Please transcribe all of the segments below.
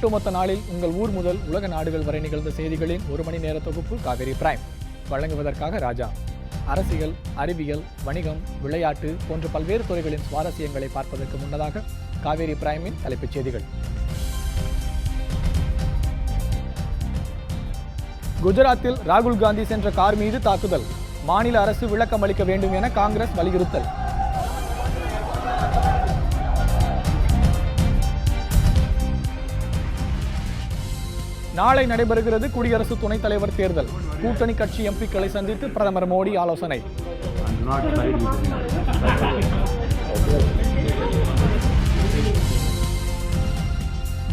ஒட்டுமொத்த நாளில் உங்கள் ஊர் முதல் உலக நாடுகள் வரை நிகழ்ந்த செய்திகளின் 1 மணி நேர தொகுப்பு காவேரி பிரைம். வழங்குவதற்காக ராஜா. அரசியல், அறிவியல், வணிகம், விளையாட்டு போன்ற பல்வேறு துறைகளின் சுவாரஸ்யங்களை பார்ப்பதற்கு முன்னதாக காவேரி பிரைமின் தலைப்புச் செய்திகள். குஜராத்தில் ராகுல் காந்தி சென்ற கார் மீது தாக்குதல். மாநில அரசு விளக்கம் அளிக்க வேண்டும் என காங்கிரஸ் வலியுறுத்தல். நாளை நடைபெறுகிறது குடியரசு துணைத் தலைவர் தேர்தல். கூட்டணி கட்சி எம்பிக்களை சந்தித்து பிரதமர் மோடி ஆலோசனை.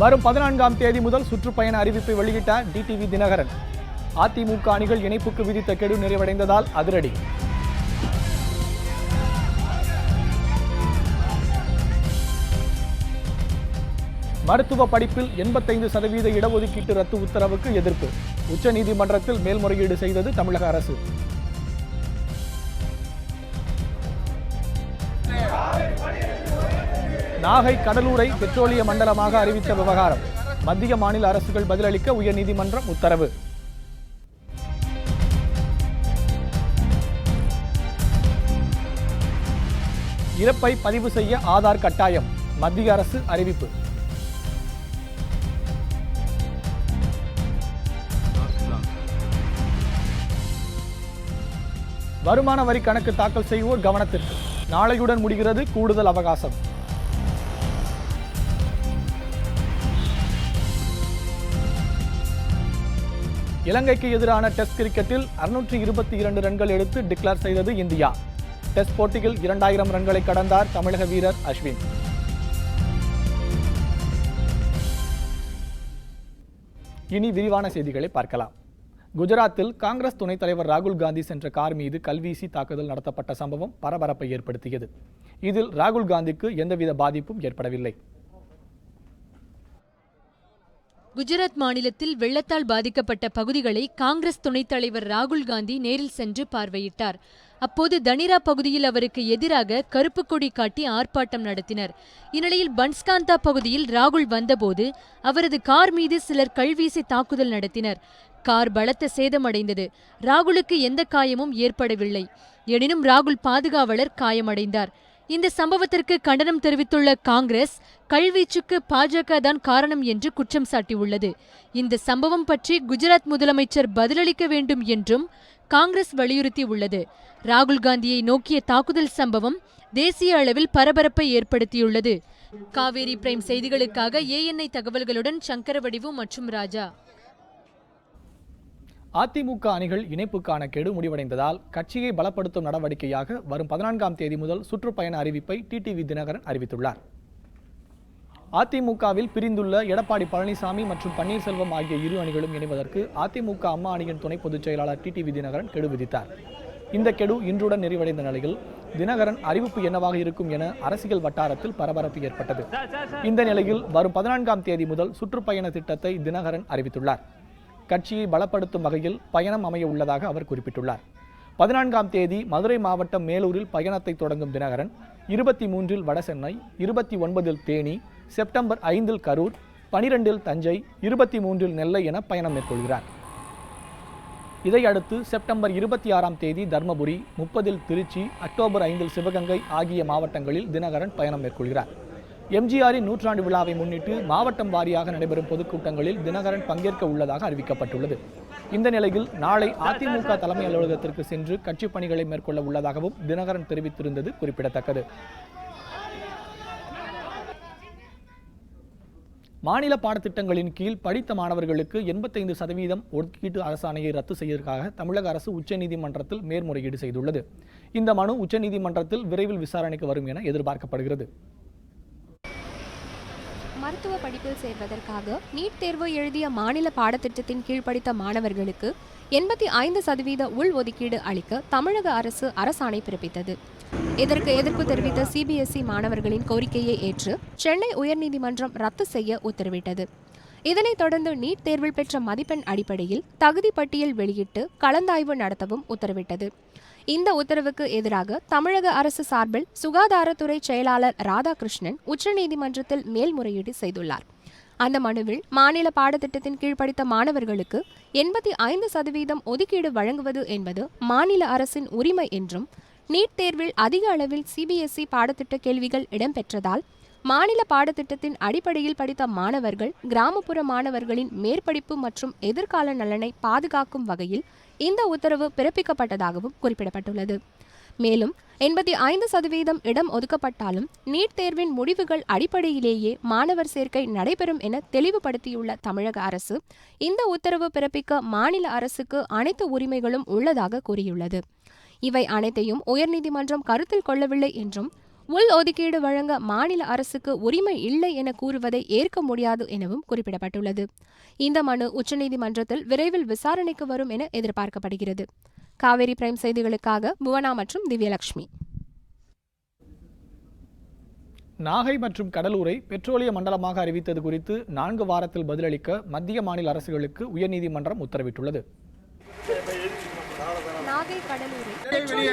வரும் 14ஆம் தேதி முதல் சுற்றுப்பயண அறிவிப்பை வெளியிட்டார் டிடிவி தினகரன். அதிமுக அணிகள் இணைப்புக்கு விதித்த கெடு நிறைவடைந்ததால் அதிரடி. மருத்துவ படிப்பில் 85% இடஒதுக்கீட்டு ரத்து உத்தரவுக்கு எதிர்ப்பு. உச்சநீதிமன்றத்தில் மேல்முறையீடு செய்தது தமிழக அரசு. நாகை கடலூரை பெட்ரோலிய மண்டலமாக அறிவித்த விவகாரம். மத்திய மாநில அரசுகள் பதிலளிக்க உயர்நீதிமன்றம் உத்தரவு. இறப்பை பதிவு செய்ய ஆதார் கட்டாயம். மத்திய அரசு அறிவிப்பு. வருமான வரி கணக்கு தாக்கல் செய்வோர் கவனத்திற்கு. நாளையுடன் முடிகிறது கூடுதல் அவகாசம். இலங்கைக்கு எதிரான டெஸ்ட் கிரிக்கெட்டில் 622 ரன்கள் எடுத்து டிக்ளேர் செய்தது இந்தியா. டெஸ்ட் போட்டியில் 2000 ரன்களை கடந்தார் தமிழக வீரர் அஸ்வின். இனி விரிவான செய்திகளை பார்க்கலாம். குஜராத்தில் காங்கிரஸ் துணைத் தலைவர் ராகுல் காந்தி சென்ற கார் மீது கல்வீசி தாக்குதல் நடத்தப்பட்ட சம்பவம் பரபரப்பை ஏற்படுத்தியது. இதில் ராகுல் காந்திக்கு எந்தவித பாதிப்பும் ஏற்படவில்லை. குஜராத் மாநிலத்தில் வெள்ளத்தால் பாதிக்கப்பட்ட பகுதிகளை காங்கிரஸ் துணைத் தலைவர் ராகுல் காந்தி நேரில் சென்று பார்வையிட்டார். அப்போது தனிரா பகுதியில் அவருக்கு எதிராக கருப்பு கொடி காட்டி ஆர்ப்பாட்டம் நடத்தினர். இந்நிலையில் பன்ஸ்காந்தா பகுதியில் ராகுல் வந்தபோது அவரது கார் மீது சிலர் கல்வீசி தாக்குதல் நடத்தினர். கார் பலத்த சேதமடைந்தது. ராகுலுக்கு எந்த காயமும் ஏற்படவில்லை. எனினும் ராகுல் பாதுகாவலர் காயமடைந்தார். இந்த சம்பவத்திற்கு கண்டனம் தெரிவித்துள்ள காங்கிரஸ், கல்வீச்சுக்கு பாஜக தான் காரணம் என்று குற்றம் சாட்டியுள்ளது. இந்த சம்பவம் பற்றி குஜராத் முதலமைச்சர் பதிலளிக்க வேண்டும் என்றும் காங்கிரஸ் வலியுறுத்தியுள்ளது. ராகுல் காந்தியை நோக்கிய தாக்குதல் சம்பவம் தேசிய அளவில் பரபரப்பை ஏற்படுத்தியுள்ளது. காவேரி பிரைம் செய்திகளுக்காக ANI தகவல்களுடன் சங்கரவடிவு மற்றும் ராஜா. அதிமுக அணிகள் இணைப்புக்கான கெடு முடிவடைந்ததால் கட்சியை பலப்படுத்தும் நடவடிக்கையாக வரும் 14ஆம் தேதி முதல் சுற்றுப்பயண அறிவிப்பை டிடிவி தினகரன் அறிவித்துள்ளார். அதிமுகவில் பிரிந்துள்ள எடப்பாடி பழனிசாமி மற்றும் பன்னீர்செல்வம் ஆகிய இரு அணிகளும் இணைவதற்கு அதிமுக அம்மா அணியின் துணை பொதுச் செயலாளர் டிடிவி தினகரன் கெடு விதித்தார். இந்த கெடு இன்றுடன் நிறைவடைந்த நிலையில் தினகரன் அறிவிப்பு என்னவாக இருக்கும் என அரசியல் வட்டாரத்தில் பரபரப்பு ஏற்பட்டது. இந்த நிலையில் வரும் 14ஆம் தேதி முதல் சுற்றுப்பயண திட்டத்தை தினகரன் அறிவித்துள்ளார். கட்சியை பலப்படுத்தும் வகையில் பயணம் அமைய உள்ளதாக அவர் குறிப்பிட்டுள்ளார். 14ஆம் தேதி மதுரை மாவட்டம் மேலூரில் பயணத்தை தொடங்கும் தினகரன் 23இல் வடசென்னை, 29இல் தேனி, செப்டம்பர் 5இல் கரூர், 12இல் தஞ்சை, 23இல் நெல்லை என பயணம் மேற்கொள்கிறார். இதையடுத்து செப்டம்பர் 26ஆம் தேதி தர்மபுரி, 30இல் திருச்சி, அக்டோபர் 5இல் சிவகங்கை ஆகிய மாவட்டங்களில் தினகரன் பயணம் மேற்கொள்கிறார். எம்ஜிஆரின் 100ஆண்டு விழாவை முன்னிட்டு மாவட்டம் வாரியாக நடைபெறும் பொதுக்கூட்டங்களில் தினகரன் பங்கேற்க உள்ளதாக அறிவிக்கப்பட்டுள்ளது. இந்த நிலையில் நாளை அதிமுக தலைமை அலுவலகத்திற்கு சென்று கட்சிப் பணிகளை மேற்கொள்ள உள்ளதாகவும் தினகரன் தெரிவித்திருந்தது குறிப்பிடத்தக்கது. மாநில பாடத்திட்டங்களின் கீழ் படித்த மாணவர்களுக்கு 85% ஒதுக்கீட்டு அரசாணையை ரத்து செய்வதற்காக தமிழக அரசு உச்சநீதிமன்றத்தில் மேல்முறையீடு செய்துள்ளது. இந்த மனு உச்சநீதிமன்றத்தில் விரைவில் விசாரணைக்கு வரும் என எதிர்பார்க்கப்படுகிறது. மருத்துவ படிப்பில் சேர்வதற்காக நீட் தேர்வு எழுதிய மாநில பாடத்திட்டத்தின் கீழ் படித்த மாணவர்களுக்கு 85% உள் ஒதுக்கீடு அளிக்க தமிழக அரசு அரசாணை பிறப்பித்தது. இதற்கு எதிர்ப்பு தெரிவித்த CBSE மாணவர்களின் கோரிக்கையை ஏற்று சென்னை உயர்நீதிமன்றம் ரத்து செய்ய உத்தரவிட்டது. இதனைத் தொடர்ந்து நீட் தேர்வில் பெற்ற மதிப்பெண் அடிப்படையில் தகுதி பட்டியல் வெளியிட்டு கலந்தாய்வு நடத்தவும் உத்தரவிட்டது. இந்த உத்தரவுக்கு எதிராக தமிழக அரசு சார்பில் சுகாதாரத்துறை செயலாளர் ராதாகிருஷ்ணன் உச்சநீதிமன்றத்தில் மேல்முறையீடு செய்துள்ளார். அந்த மனுவில் மாநில பாடத்திட்டத்தின் கீழ் படித்த மாணவர்களுக்கு 85% ஒதுக்கீடு வழங்குவது என்பது மாநில அரசின் உரிமை என்றும், நீட் தேர்வில் அதிக அளவில் CBSE பாடத்திட்ட கேள்விகள் இடம்பெற்றதால் மாநில பாடத்திட்டத்தின் அடிப்படையில் படித்த மாணவர்கள் கிராமப்புற மாணவர்களின் மேற்படிப்பு மற்றும் எதிர்கால நலனை பாதுகாக்கும் வகையில் இந்த உத்தரவு பிறப்பிக்கப்பட்டதாகவும் குறிப்பிடப்பட்டுள்ளது. மேலும் 85% இடம் ஒதுக்கப்பட்டாலும் நீட் தேர்வின் முடிவுகள் அடிப்படையிலேயே மாணவர் சேர்க்கை நடைபெறும் என தெளிவுபடுத்தியுள்ள தமிழக அரசு இந்த உத்தரவு பிறப்பிக்க மாநில அரசுக்கு அனைத்து உரிமைகளும் உள்ளதாக கூறியுள்ளது. இவை அனைத்தையும் உயர்நீதிமன்றம் கருத்தில் கொள்ளவில்லை என்றும், உள் ஒதுக்கீடு வழங்க மாநில அரசுக்கு உரிமை இல்லை என கூறுவதை ஏற்க முடியாது எனவும் குறிப்பிடப்பட்டுள்ளது. இந்த மனு உச்சநீதிமன்றத்தில் விரைவில் விசாரணைக்கு வரும் என எதிர்பார்க்கப்படுகிறது. காவேரி பிரைம் செய்திகளுக்காக புவனா மற்றும் திவ்யலட்சுமி. நாகை மற்றும் கடலூரை பெட்ரோலிய மண்டலமாக அறிவித்தது குறித்து 4 வாரத்தில் பதிலளிக்க மத்திய மாநில அரசுகளுக்கு உயர்நீதிமன்றம் உத்தரவிட்டுள்ளது. நாகை கடலூரை பெட்ரோலிய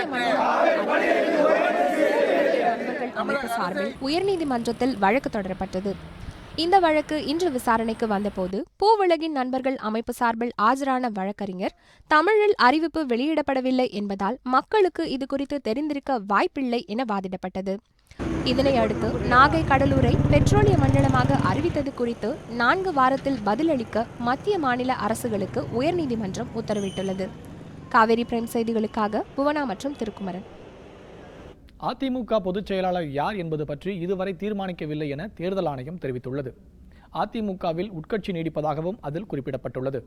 அமைப்பு சார்பில் உயர்நீதிமன்றத்தில் வழக்கு தொடரப்பட்டது. இந்த வழக்கு இன்று விசாரணைக்கு வந்தபோது பூவுலகின் நண்பர்கள் அமைப்பு சார்பில் ஆஜரான வழக்கறிஞர் தமிழில் அறிவிப்பு வெளியிடப்படவில்லை என்பதால் மக்களுக்கு இது குறித்து தெரிந்திருக்க வாய்ப்பில்லை என வாதிடப்பட்டது. இதனை அடுத்து நாகை கடலூரை பெட்ரோலிய மண்டலமாக அறிவித்தது குறித்து 4 வாரத்தில் பதிலளிக்க மத்திய மாநில அரசுகளுக்கு உயர்நீதிமன்றம் உத்தரவிட்டுள்ளது. காவேரி பிரைம் செய்திகளுக்காக புவனா மற்றும் திருக்குமரன். அதிமுக பொதுச் செயலாளர் யார் என்பது பற்றி இதுவரை தீர்மானிக்கவில்லை என தேர்தல் ஆணையம் தெரிவித்துள்ளது. அதிமுகவில் உட்கட்சி நீடிப்பதாகவும் அதில் குறிப்பிடப்பட்டுள்ளது.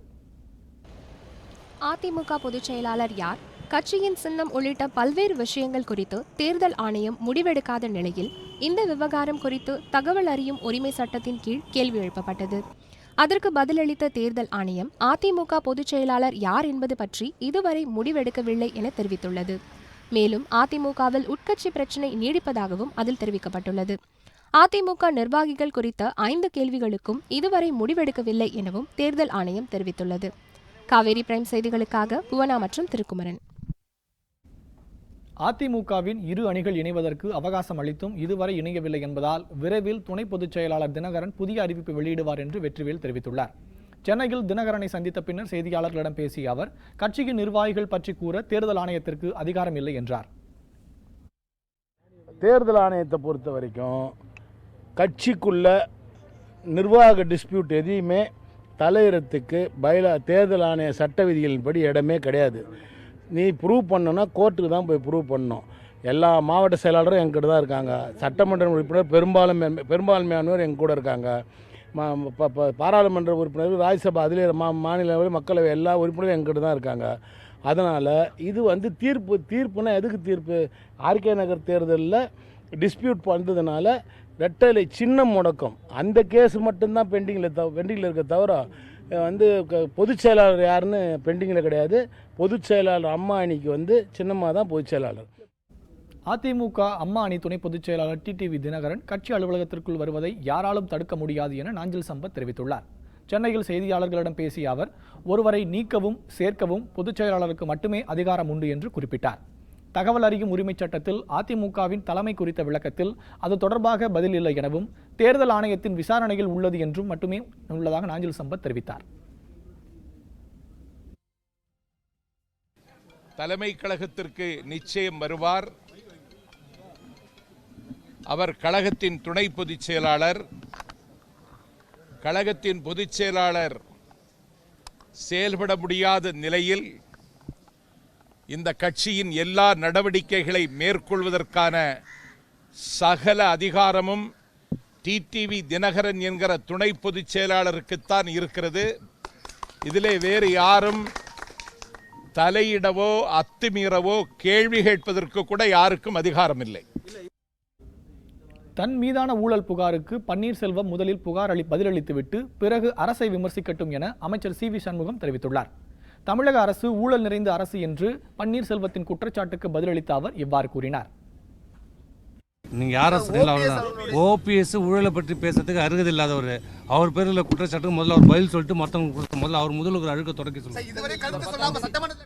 அதிமுக பொதுச் செயலாளர் யார், கட்சியின் சின்னம் உள்ளிட்ட பல்வேறு விஷயங்கள் குறித்து தேர்தல் ஆணையம் முடிவெடுக்காத நிலையில் இந்த விவகாரம் குறித்து தகவல் அறியும் உரிமை சட்டத்தின் கீழ் கேள்வி எழுப்பப்பட்டது. அதற்கு பதிலளித்த தேர்தல் ஆணையம் அதிமுக பொதுச் செயலாளர் யார் என்பது பற்றி இதுவரை முடிவெடுக்கவில்லை என தெரிவித்துள்ளது. மேலும் அதிமுகவில் உட்கட்சி பிரச்சினை நீடிப்பதாகவும் அதில் தெரிவிக்கப்பட்டுள்ளது. அதிமுக நிர்வாகிகள் குறித்த 5 கேள்விகளுக்கும் இதுவரை முடிவெடுக்கவில்லை எனவும் தேர்தல் ஆணையம் தெரிவித்துள்ளது. காவேரி பிரைம் செய்திகளுக்காக புவனா மற்றும் திருக்குமரன். அதிமுகவின் இரு அணிகள் இணைவதற்கு அவகாசம் அளித்தும் இதுவரை இணையவில்லை என்பதால் விரைவில் துணை பொதுச் செயலாளர் தினகரன் புதிய அறிவிப்பு வெளியிடுவார் என்று வெற்றிவேல் தெரிவித்துள்ளார். சென்னையில் தினகரனை சந்தித்த பின்னர் செய்தியாளர்களிடம் பேசிய அவர் கட்சியின் நிர்வாகிகள் பற்றி கூற தேர்தல் ஆணையத்திற்கு அதிகாரம் இல்லை என்றார். தேர்தல் ஆணையத்தை பொறுத்த வரைக்கும் கட்சிக்குள்ள நிர்வாக டிஸ்பியூட் எதையுமே தலையிடத்துக்கு தேர்தல் ஆணைய சட்ட விதிகளின்படி இடமே கிடையாது. நீ ப்ரூவ் பண்ணணும்னா கோர்ட்டுக்கு தான் போய் ப்ரூவ் பண்ணணும். எல்லா மாவட்ட செயலாளரும் எங்கிட்ட தான் இருக்காங்க. சட்டமன்ற உறுப்பினர் பெரும்பான்மையானவர் எங்க கூட இருக்காங்க. பாராளுமன்ற உறுப்பினர், ராஜ்யசபா, அதிலே மாநிலங்களவை, மக்களவை எல்லா உறுப்பினரும் எங்கிட்ட தான் இருக்காங்க. அதனால் இது தீர்ப்புனா எதுக்கு தீர்ப்பு? ஆர்கே நகர் தேர்தலில் டிஸ்பியூட் பண்ணுறதுனால ரெட்டலை சின்னம் முடக்கம் அந்த கேஸ் மட்டும்தான் பெண்டிங்கில் இருக்க தவிர பொதுச் செயலாளர் யாருன்னு பெண்டிங்கில் கிடையாது. பொதுச் செயலாளர் அம்மா அணிக்கு சின்னமாக தான் பொதுச் செயலாளர். அதிமுக அம்மா அணி துணை பொதுச் செயலாளர் டிடிவி தினகரன் கட்சி அலுவலகத்திற்குள் வருவதை யாராலும் தடுக்க முடியாது என நாஞ்சில் சம்பத் தெரிவித்துள்ளார். சென்னையில் செய்தியாளர்களிடம் பேசிய அவர் ஒருவரை நீக்கவும் சேர்க்கவும் பொதுச் செயலாளருக்கு மட்டுமே அதிகாரம் உண்டு என்று குறிப்பிட்டார். தகவல் அறியும் உரிமை சட்டத்தில் அதிமுகவின் தலைமை குறித்த விளக்கத்தில் அது தொடர்பாக பதில் இல்லை எனவும் தேர்தல் ஆணையத்தின் விசாரணையில் உள்ளது என்றும் மட்டுமே உள்ளதாக நாஞ்சில் சம்பத் தெரிவித்தார். தலைமை கழகத்திற்கு நிச்சயம் வருவார். அவர் கழகத்தின் துணை பொதுச் செயலாளர். கழகத்தின் பொதுச் செயலாளர் செயல்பட முடியாத நிலையில் இந்த கட்சியின் எல்லா நடவடிக்கைகளை மேற்கொள்வதற்கான சகல அதிகாரமும் டிடிவி தினகரன் என்கிற துணை பொதுச் செயலாளருக்குத்தான் இருக்கிறது. இதிலே வேறு யாரும் தலையிடவோ அத்துமீறவோ கேள்வி கேட்பதற்கு கூட யாருக்கும் அதிகாரம் இல்லை. தன் மீதான ஊழல் புகாருக்கு பன்னீர்செல்வம் முதலில் பதிலளித்துவிட்டு பிறகு அரசை விமர்சிக்கட்டும் என அமைச்சர் சி.வி. சண்முகம் தெரிவித்துள்ளார். தமிழக அரசு ஊழல் நிறைந்த அரசு என்று பன்னீர்செல்வத்தின் குற்றச்சாட்டுக்கு பதிலளித்த அவர் இவ்வாறு கூறினார். நீங்க யார ஓபிஎஸ் ஊழலை பற்றி பேசுறதுக்கு அருகதை இல்லாதவர். அவர் பேரில் குற்றச்சாட்டுக்கு முதல்ல அவர் பதில் சொல்லிட்டு முதல்ல அவர் முதல்ல அழுக்க தொடக்கி சொல்லுங்க.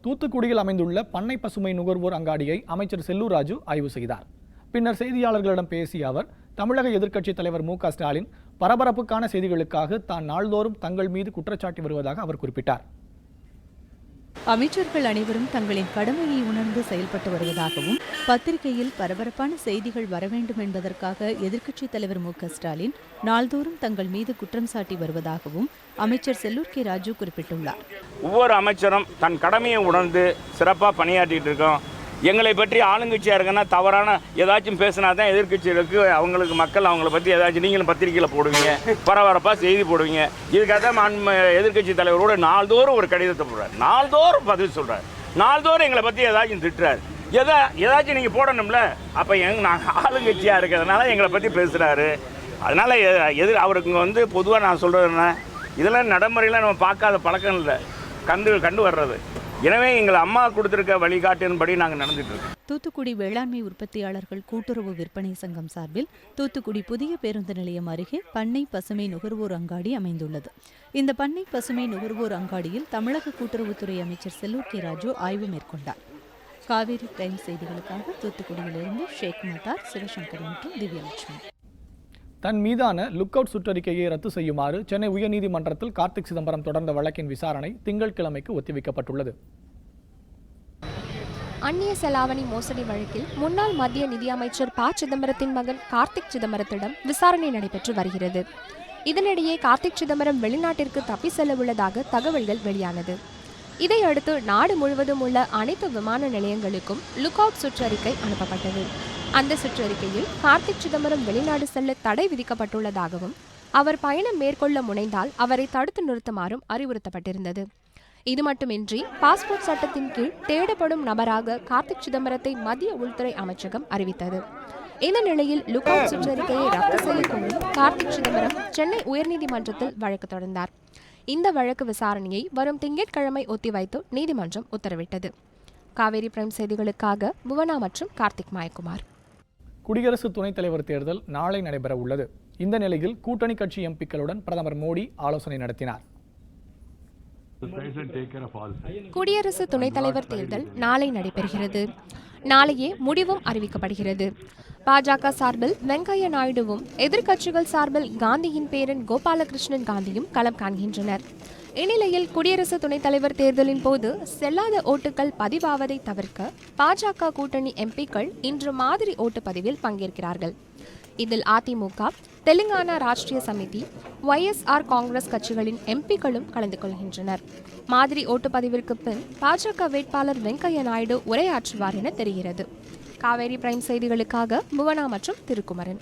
தூத்துக்குடியில் அமைந்துள்ள பண்ணை பசுமை நுகர்வோர் அங்காடியை அமைச்சர் செல்லூர் ராஜு ஆய்வு செய்தார். பின்னர் செய்தியாளர்களிடம் பேசிய அவர் தமிழக எதிர்க்கட்சித் தலைவர் மு.க. ஸ்டாலின் பரபரப்புக்கான செய்திகளுக்காக தான் நாள்தோறும் தங்கள் மீது குற்றச்சாட்டி வருவதாக அவர் குறிப்பிட்டார். அமைச்சர்கள் அனைவரும் தங்களின் கடமையை உணர்ந்து செயல்பட்டு வருவதாகவும், பத்திரிகையில் பரபரப்பான செய்திகள் வர வேண்டும் என்பதற்காக எதிர்க்கட்சித் தலைவர் மு க ஸ்டாலின் நாள்தோறும் தங்கள் மீது குற்றம் சாட்டி வருவதாகவும் அமைச்சர் செல்லூர் கே ராஜு குறிப்பிட்டுள்ளார். ஒவ்வொரு அமைச்சரும் தன் கடமையை உணர்ந்து சிறப்பாக பணியாற்றிட்டு இருக்கோம். எங்களை பற்றி ஆளுங்கட்சியாக இருக்குன்னா தவறான ஏதாச்சும் பேசினா தான் எதிர்கட்சிகளுக்கு அவங்களுக்கு மக்கள் அவங்கள பற்றி ஏதாச்சும் நீங்களும் பத்திரிகையில் போடுவீங்க, பரபரப்பாக செய்தி போடுவீங்க. இதுக்காக தான் எதிர்கட்சி தலைவரோடு நாள்தோறும் ஒரு கடிதத்தை போடுறார், நாள்தோறும் பதில் சொல்கிறார், நாள்தோறும் எங்களை பற்றி ஏதாச்சும் திட்டுறாரு. ஏதாச்சும் நீங்கள் போடணும்ல. அப்போ நாங்கள் ஆளுங்கட்சியாக இருக்கிறதுனால எங்களை பற்றி பேசுகிறாரு. அதனால் அவருக்கு பொதுவாக நான் சொல்கிறதுன்னா இதெல்லாம் நடைமுறையில் நம்ம பார்க்காத பழக்கம் இல்லை, கண்டு வர்றது. எனவே எங்கள் அம்மா கொடுத்திருக்க வழிகாட்டின்படி நாங்கள் நடந்துட்டு இருக்கோம். தூத்துக்குடி வேளாண்மை உற்பத்தியாளர்கள் கூட்டுறவு விற்பனை சங்கம் சார்பில் தூத்துக்குடி புதிய பேருந்து நிலையம் அருகே பண்ணை பசுமை நுகர்வோர் அங்காடி அமைந்துள்ளது. இந்த பண்ணை பசுமை நுகர்வோர் அங்காடியில் தமிழக கூட்டுறவுத்துறை அமைச்சர் செல்லூர் கே ராஜு ஆய்வு மேற்கொண்டார். காவேரி டைம்ஸ் செய்திகளுக்காக தூத்துக்குடியிலிருந்து ஷேக் மத்தார், சிவசங்கர் மற்றும் திவ்யலட்சுமி. தன் மீதான லுக் அவுட் சுற்றறிக்கையை ரத்து செய்யுமாறு சென்னை உயர்நீதிமன்றத்தில் கார்த்திக் சிதம்பரம் தொடர்ந்த வழக்கின் விசாரணை திங்கட்கிழமைக்கு ஒத்திவைக்கப்பட்டுள்ளது. அந்நிய செலாவணி மோசடி வழக்கில் முன்னாள் மத்திய நிதியமைச்சர் ப சிதம்பரத்தின் மகன் கார்த்திக் சிதம்பரத்திடம் விசாரணை நடைபெற்று வருகிறது. இதனிடையே கார்த்திக் சிதம்பரம் வெளிநாட்டிற்கு தப்பி செல்ல உள்ளதாக தகவல்கள் வெளியானது. இதையடுத்து நாடு முழுவதும் உள்ள அனைத்து விமான நிலையங்களுக்கும் லுக் அவுட் சுற்றறிக்கை அனுப்பப்பட்டது. அந்த சுற்றறிக்கையில் கார்த்திக் சிதம்பரம் வெளிநாடு செல்ல தடை விதிக்கப்பட்டுள்ளதாகவும், அவர் பயணம் மேற்கொள்ள முனைந்தால் அவரை தடுத்து நிறுத்துமாறும் அறிவுறுத்தப்பட்டிருந்தது. இது மட்டுமின்றி பாஸ்போர்ட் சட்டத்தின் கீழ் தேடப்படும் நபராக கார்த்திக் சிதம்பரத்தை மத்திய உள்துறை அமைச்சகம் அறிவித்தது. இந்த நிலையில் லுக் அவுட் சுற்றறிக்கையை ரத்து செய்ய கோரி கார்த்திக் சிதம்பரம் சென்னை உயர்நீதிமன்றத்தில் வழக்கு தொடர்ந்தார். இந்த வழக்கு விசாரணையை வரும் திங்கட்கிழமை ஒத்திவைத்து நீதிமன்றம் உத்தரவிட்டது. காவேரி பிரைம் செய்திகளுக்காக புவனா மற்றும் கார்த்திக் மாயக்குமார். குடியரசு துணைத் தலைவர் தேர்தல் நாளை நடைபெற உள்ளது. இந்த நிலையில் கூட்டணி கட்சி எம்பிக்களுடன் பிரதமர் மோடி ஆலோசனை நடத்தினார். குடியரசு துணைத் தலைவர் தேர்தல் நாளை நடைபெறுகிறது. நாளையே முடிவும் அறிவிக்கப்படுகிறது. பாஜக சார்பில் வெங்கையா நாயுடுவும், எதிர்க்கட்சிகள் சார்பில் காந்தியின் பேரன் கோபாலகிருஷ்ணன் காந்தியும் களம் காண்கின்றனர். இந்நிலையில் குடியரசு துணைத் தலைவர் தேர்தலின் போது செல்லாத ஓட்டுகள் பதிவாவதை தவிர்க்க பாஜக கூட்டணி எம்பிக்கள் இன்று மாதிரி ஓட்டுப்பதிவில் பங்கேற்கிறார்கள். இதில் அதிமுக, தெலுங்கானா ராஷ்டிரிய சமிதி, YSR காங்கிரஸ் கட்சிகளின் எம்பிக்களும் கலந்து கொள்கின்றனர். மாதிரி ஓட்டுப்பதிவிற்கு பின் பாஜக வேட்பாளர் வெங்கையா நாயுடு உரையாற்றுவார் என தெரிகிறது. காவேரி பிரைம் செய்திகளுக்காக புவனா மற்றும் திருக்குமரன்.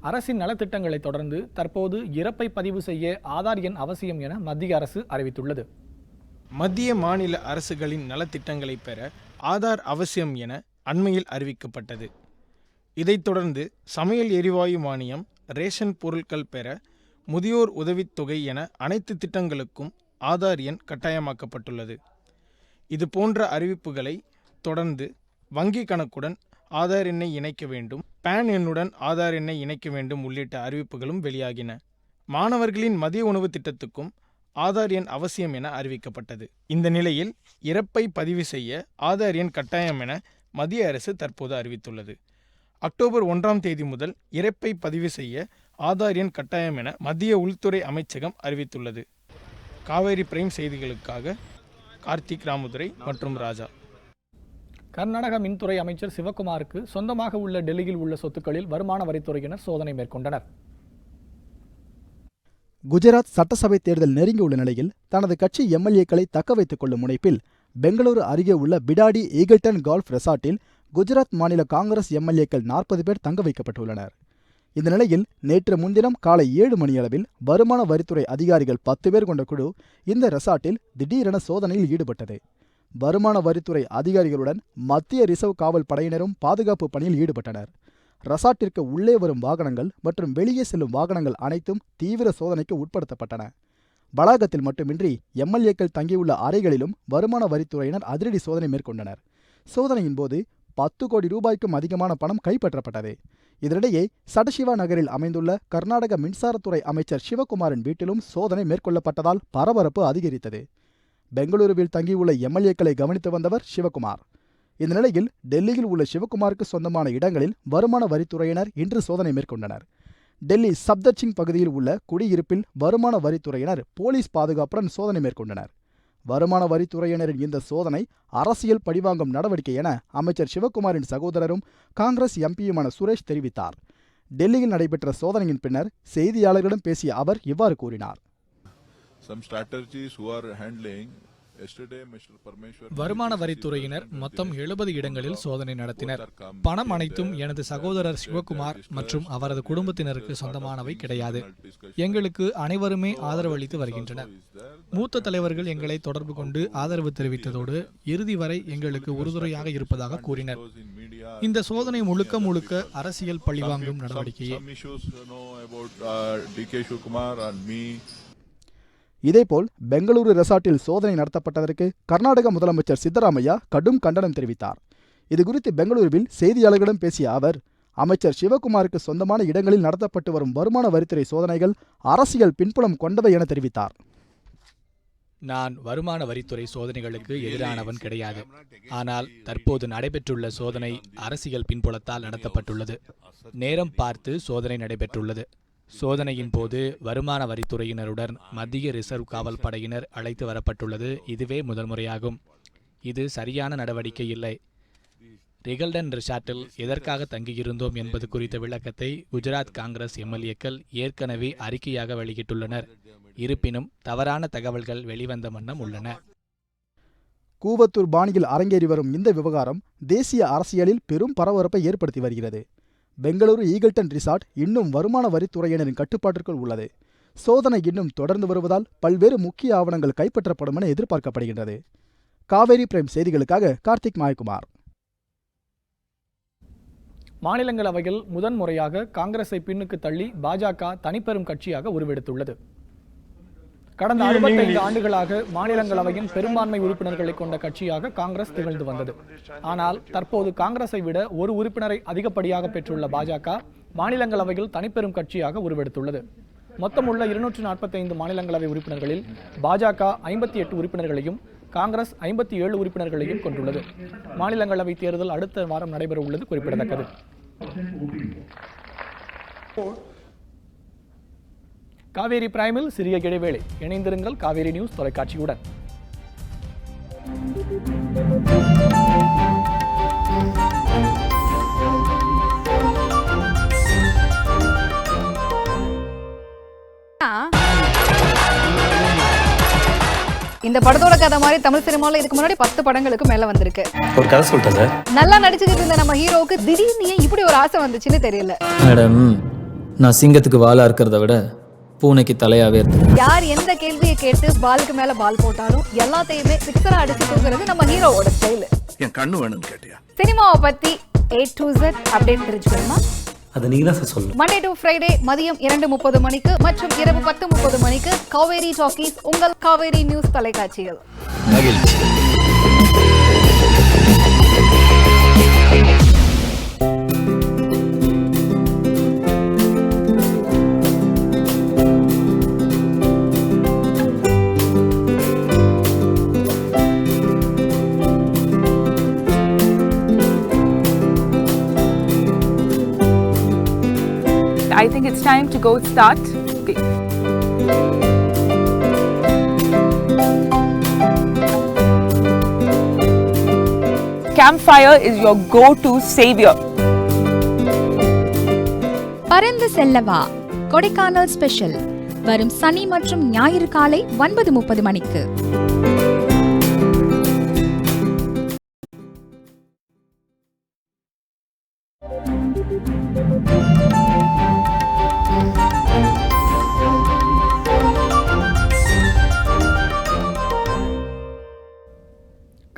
அரசின் நலத்திட்டங்களை தொடர்ந்து தற்போது இறப்பை பதிவு செய்ய ஆதார் எண் அவசியம் என மத்திய அரசு அறிவித்துள்ளது. மத்திய மாநில அரசுகளின் நலத்திட்டங்களை பெற ஆதார் அவசியம் என அண்மையில் அறிவிக்கப்பட்டது. இதைத் தொடர்ந்து சமையல் எரிவாயு மானியம், ரேஷன் பொருட்கள் பெற, முதியோர் உதவித்தொகை என அனைத்து திட்டங்களுக்கும் ஆதார் எண் கட்டாயமாக்கப்பட்டுள்ளது. இது போன்ற அறிவிப்புகளை தொடர்ந்து வங்கி கணக்குடன் ஆதார் எண்ணை இணைக்க வேண்டும், பேன் எண்ணுடன் ஆதார் எண்ணை இணைக்க வேண்டும் உள்ளிட்ட அறிவிப்புகளும் வெளியாகின. மாணவர்களின் மதிய உணவு திட்டத்துக்கும் ஆதார் எண் அவசியம் என அறிவிக்கப்பட்டது. இந்த நிலையில் இறப்பை பதிவு செய்ய ஆதார் எண் கட்டாயம் என மத்திய அரசு தற்போது அறிவித்துள்ளது. அக்டோபர் 1ஆம் தேதி முதல் இறப்பை பதிவு செய்ய ஆதார் எண் கட்டாயம் என மத்திய உள்துறை அமைச்சகம் அறிவித்துள்ளது. காவேரி பிரைம் செய்திகளுக்காக கார்த்திக், ராமதுரை மற்றும் ராஜா. கர்நாடக மின்துறை அமைச்சர் சிவகுமாருக்கு சொந்தமாக உள்ள டெல்லியில் உள்ள சொத்துக்களில் வருமான வரித்துறையினர் சோதனை மேற்கொண்டனர். குஜராத் சட்டசபை தேர்தல் நெருங்கியுள்ள நிலையில் தனது கட்சி எம்எல்ஏக்களை தக்க வைத்துக் கொள்ளும் முனைப்பில் பெங்களூரு அருகே உள்ள பிடாடி ஈகிள்டன் கால்ஃப் ரெசார்ட்டில் குஜராத் மாநில காங்கிரஸ் எம்எல்ஏக்கள் 40 பேர் தங்க வைக்கப்பட்டுள்ளனர். இந்த நிலையில் நேற்று முன்தினம் காலை 7 மணியளவில் வருமான வரித்துறை அதிகாரிகள் 10 பேர் கொண்ட குழு இந்த ரெசார்ட்டில் திடீரென சோதனையில் ஈடுபட்டது. வருமான வரித்துறை அதிகாரிகளுடன் மத்திய ரிசர்வ் காவல் படையினரும் பாதுகாப்பு பணியில் ஈடுபட்டனர். ரெசார்ட்டிற்கு உள்ளே வரும் வாகனங்கள் மற்றும் வெளியே செல்லும் வாகனங்கள் அனைத்தும் தீவிர சோதனைக்கு உட்படுத்தப்பட்டன. வளாகத்தில் மட்டுமின்றி எம்எல்ஏக்கள் தங்கியுள்ள அறைகளிலும் வருமான வரித்துறையினர் அதிரடி சோதனை மேற்கொண்டனர். சோதனையின் போது 10 கோடி ரூபாய்க்கும் அதிகமான பணம் கைப்பற்றப்பட்டது. இதனிடையே சடசிவா நகரில் அமைந்துள்ள கர்நாடக மின்சாரத்துறை அமைச்சர் சிவகுமாரின் வீட்டிலும் சோதனை மேற்கொள்ளப்பட்டதால் பரபரப்பு அதிகரித்தது. பெங்களூருவில் தங்கியுள்ள எம்எல்ஏக்களை கவனித்து வந்தவர் சிவகுமார். இந்த நிலையில் டெல்லியில் உள்ள சிவகுமாருக்கு சொந்தமான இடங்களில் வருமான வரித்துறையினர் இன்று சோதனை மேற்கொண்டனர். டெல்லி சப்தர்ஜிங் பகுதியில் உள்ள குடியிருப்பில் வருமான வரித்துறையினர் போலீஸ் பாதுகாப்புடன் சோதனை மேற்கொண்டனர். வருமான வரித்துறையினரின் இந்த சோதனை அரசியல் பழிவாங்கும் நடவடிக்கை என அமைச்சர் சிவகுமாரின் சகோதரரும் காங்கிரஸ் எம்பியுமான சுரேஷ் தெரிவித்தார். டெல்லியில் நடைபெற்ற சோதனையின் பின்னர் செய்தியாளர்களிடம் பேசிய அவர் இவ்வாறு கூறினார். வருமான வரித்துறையினர் மொத்தம் 70 இடங்களில் சோதனை நடத்தினர். பணம் அனைத்தும் எனது சகோதரர் சிவகுமார் மற்றும் அவரது குடும்பத்தினருக்கு சொந்தமானவை கிடையாது. எங்களுக்கு அனைவருமே ஆதரவு அளித்து வருகின்றனர். மூத்த தலைவர்கள் எங்களை தொடர்பு கொண்டு ஆதரவு தெரிவித்ததோடு இறுதி வரை எங்களுக்கு உறுதுணையாக இருப்பதாக கூறினர். இந்த சோதனை முழுக்க அரசியல் பழிவாங்கும் நடவடிக்கையே. இதேபோல் பெங்களூரு ரெசார்ட்டில் சோதனை நடத்தப்பட்டதற்கு கர்நாடக முதலமைச்சர் சித்தராமையா கடும் கண்டனம் தெரிவித்தார். இதுகுறித்து பெங்களூருவில் செய்தியாளர்களிடம் பேசிய அவர், அமைச்சர் சிவகுமாருக்கு சொந்தமான இடங்களில் நடத்தப்பட்டு வரும் வருமான வரித்துறை சோதனைகள் அரசியல் பின்புலம் கொண்டவை என தெரிவித்தார். நான் வருமான வரித்துறை சோதனைகளுக்கு எதிரானவன் கிடையாது. ஆனால் தற்போது நடைபெற்றுள்ள சோதனை அரசியல் பின்புலத்தால் நடத்தப்பட்டுள்ளது. நேரம் பார்த்து சோதனை நடைபெற்றுள்ளது. சோதனையின் போது வருமான வரித்துறையினருடன் மத்திய ரிசர்வ் காவல் படையினர் அழைத்து வரப்பட்டுள்ளது. இதுவே முதல் முறையாகும். இது சரியான நடவடிக்கை இல்லை. ரிகல்டன் ரிசார்ட்டில் எதற்காக தங்கியிருந்தோம் என்பது குறித்த விளக்கத்தை குஜராத் காங்கிரஸ் எம்எல்ஏக்கள் ஏற்கனவே அறிக்கையாக வெளியிட்டுள்ளனர். இருப்பினும் தவறான தகவல்கள் வெளிவந்த வண்ணம் உள்ளன. கூவத்தூர் பாணியில் அரங்கேறி வரும் இந்த விவகாரம் தேசிய அரசியலில் பெரும் பரபரப்பை ஏற்படுத்தி வருகிறது. பெங்களூரு ஈகிள்டன் ரிசார்ட் இன்னும் வருமான வரித்துறையினரின் கட்டுப்பாட்டிற்குள் உள்ளது. சோதனை இன்னும் தொடர்ந்து வருவதால் பல்வேறு முக்கிய ஆவணங்கள் கைப்பற்றப்படும் என எதிர்பார்க்கப்படுகின்றது. காவேரி பிரைம் செய்திகளுக்காக கார்த்திக் மாயகுமார். மாநிலங்களவையில் முதன்முறையாக காங்கிரஸை பின்னுக்கு தள்ளி பாஜக தனிப்பெரும் கட்சியாக உருவெடுத்துள்ளது. கடந்த 65 ஆண்டுகளாக மாநிலங்களவையின் பெரும்பான்மை உறுப்பினர்களை கொண்ட கட்சியாக காங்கிரஸ் திகழ்ந்து வந்தது. ஆனால் தற்போது காங்கிரஸை விட ஒரு உறுப்பினரை அதிகப்படியாக பெற்றுள்ள பாஜக மாநிலங்களவையில் தனிப்பெரும் கட்சியாக உருவெடுத்துள்ளது. மொத்தமுள்ள 245 மாநிலங்களவை உறுப்பினர்களில் பாஜக 58 உறுப்பினர்களையும் காங்கிரஸ் 57 உறுப்பினர்களையும் கொண்டுள்ளது. மாநிலங்களவை தேர்தல் அடுத்த வாரம் நடைபெற உள்ளது குறிப்பிடத்தக்கது. காவேரி பிரைமில் சிறிய இடைவேளை. இணைந்திருங்கள் காவேரி நியூஸ் தொலைக்காட்சியுடன். இந்த படத்தோட கதை மாதிரி தமிழ் சினிமால இதுக்கு முன்னாடி 10 படங்களுக்கு மேல வந்திருக்கு. ஒரு கதை சொல்லிட்டேன் சார். நல்லா நடிச்சுட்டு இருந்த நம்ம ஹீரோவுக்கு திடீர்னு இப்படி ஒரு ஆசை வந்துச்சுன்னு தெரியல. மேடம், நான் சிங்கத்துக்கு வாலா இருக்கிறத விட பூனைக்கு தலையாவே இருக்கு. யார் எந்த கேள்வியை கேட்டு பாலுக்கு மேல பால் போட்டாலும் எல்லாத்தையுமே சிக்ஸரா அடிச்சு தூக்குறது நம்ம ஹீரோவோட ஸ்டைல். என் கண்ணு வேணும்னு கேட்டியா? சினிமாவை பத்தி A to Z அப்டேட் தெரிஞ்சுக்கணுமா? அது நீங்க தான் சொல்லணும். மண்டே டு ஃப்ரைடே மதியம் 2:30 மணிக்கு மற்றும் இரவு 10:30 மணிக்கு காவேரி டாக்கீஸ் உங்கள் காவேரி நியூஸ் தொலைக்காட்சியில். I think it's time to go start. Okay. Campfire is your go-to savior. பறந்து செல்லவா கொடைக்கானல் ஸ்பெஷல் வரும் சனி மற்றும் ஞாயிறு காலை 9:30 மணிக்கு.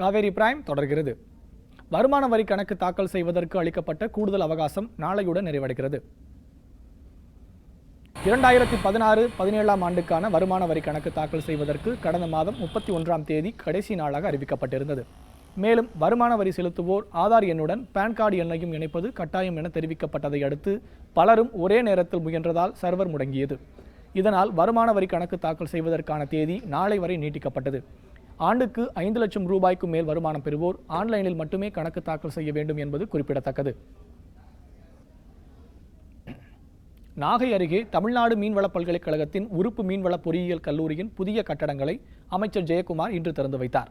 காவேரி பிரைம் தொடர்கிறது. வருமான வரி கணக்கு தாக்கல் செய்வதற்கு அளிக்கப்பட்ட கூடுதல் அவகாசம் நாளையுடன் நிறைவடைகிறது. 2016-17 ஆண்டுக்கான வருமான வரி கணக்கு தாக்கல் செய்வதற்கு கடந்த மாதம் 31ஆம் தேதி கடைசி நாளாக அறிவிக்கப்பட்டிருந்தது. மேலும் வருமான வரி செலுத்துவோர் ஆதார் எண்ணுடன் பான் கார்டு எண்ணையும் இணைப்பது கட்டாயம் என தெரிவிக்கப்பட்டதை அடுத்து பலரும் ஒரே நேரத்தில் முயன்றதால் சர்வர் முடங்கியது. இதனால் வருமான வரி கணக்கு தாக்கல் செய்வதற்கான தேதி நாளை வரை நீட்டிக்கப்பட்டது. ஆண்டுக்கு 5 லட்சம் ரூபாய்க்கு மேல் வருமானம் பெறுவோர் ஆன்லைனில் மட்டுமே கணக்கு தாக்கல் செய்ய வேண்டும் என்பது குறிப்பிடத்தக்கது. நாகை அருகே தமிழ்நாடு மீன்வள பல்கலைக்கழகத்தின் உறுப்பு மீன்வள பொறியியல் கல்லூரியின் புதிய கட்டடங்களை அமைச்சர் ஜெயக்குமார் இன்று திறந்து வைத்தார்.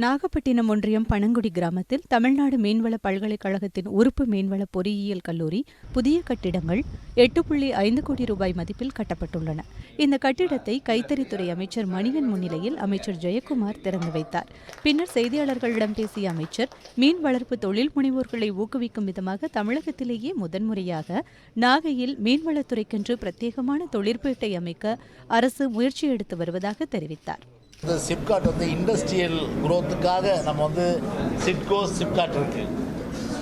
நாகப்பட்டினம் ஒன்றியம் பனங்குடி கிராமத்தில் தமிழ்நாடு மீன்வள பல்கலைக்கழகத்தின் உறுப்பு மீன்வள பொறியியல் கல்லூரி புதிய கட்டிடங்கள் 8.5 கோடி ரூபாய் மதிப்பில் கட்டப்பட்டுள்ளன. இந்த கட்டிடத்தை கைத்தறித்துறை அமைச்சர் மணியன் முன்னிலையில் அமைச்சர் ஜெயக்குமார் திறந்து வைத்தார். பின்னர் செய்தியாளர்களிடம் பேசிய அமைச்சர், மீன் வளர்ப்பு தொழில் முனைவோர்களை ஊக்குவிக்கும் விதமாக தமிழகத்திலேயே முதன்முறையாக நாகையில் மீன்வளத்துறைக்கென்று பிரத்யேகமான தொழிற்பேட்டை அமைக்க அரசு முயற்சி எடுத்து வருவதாக தெரிவித்தார். இந்த சிப்காட் இண்டஸ்ட்ரியல் குரோத்துக்காக நம்ம சிப்காட் இருக்கு.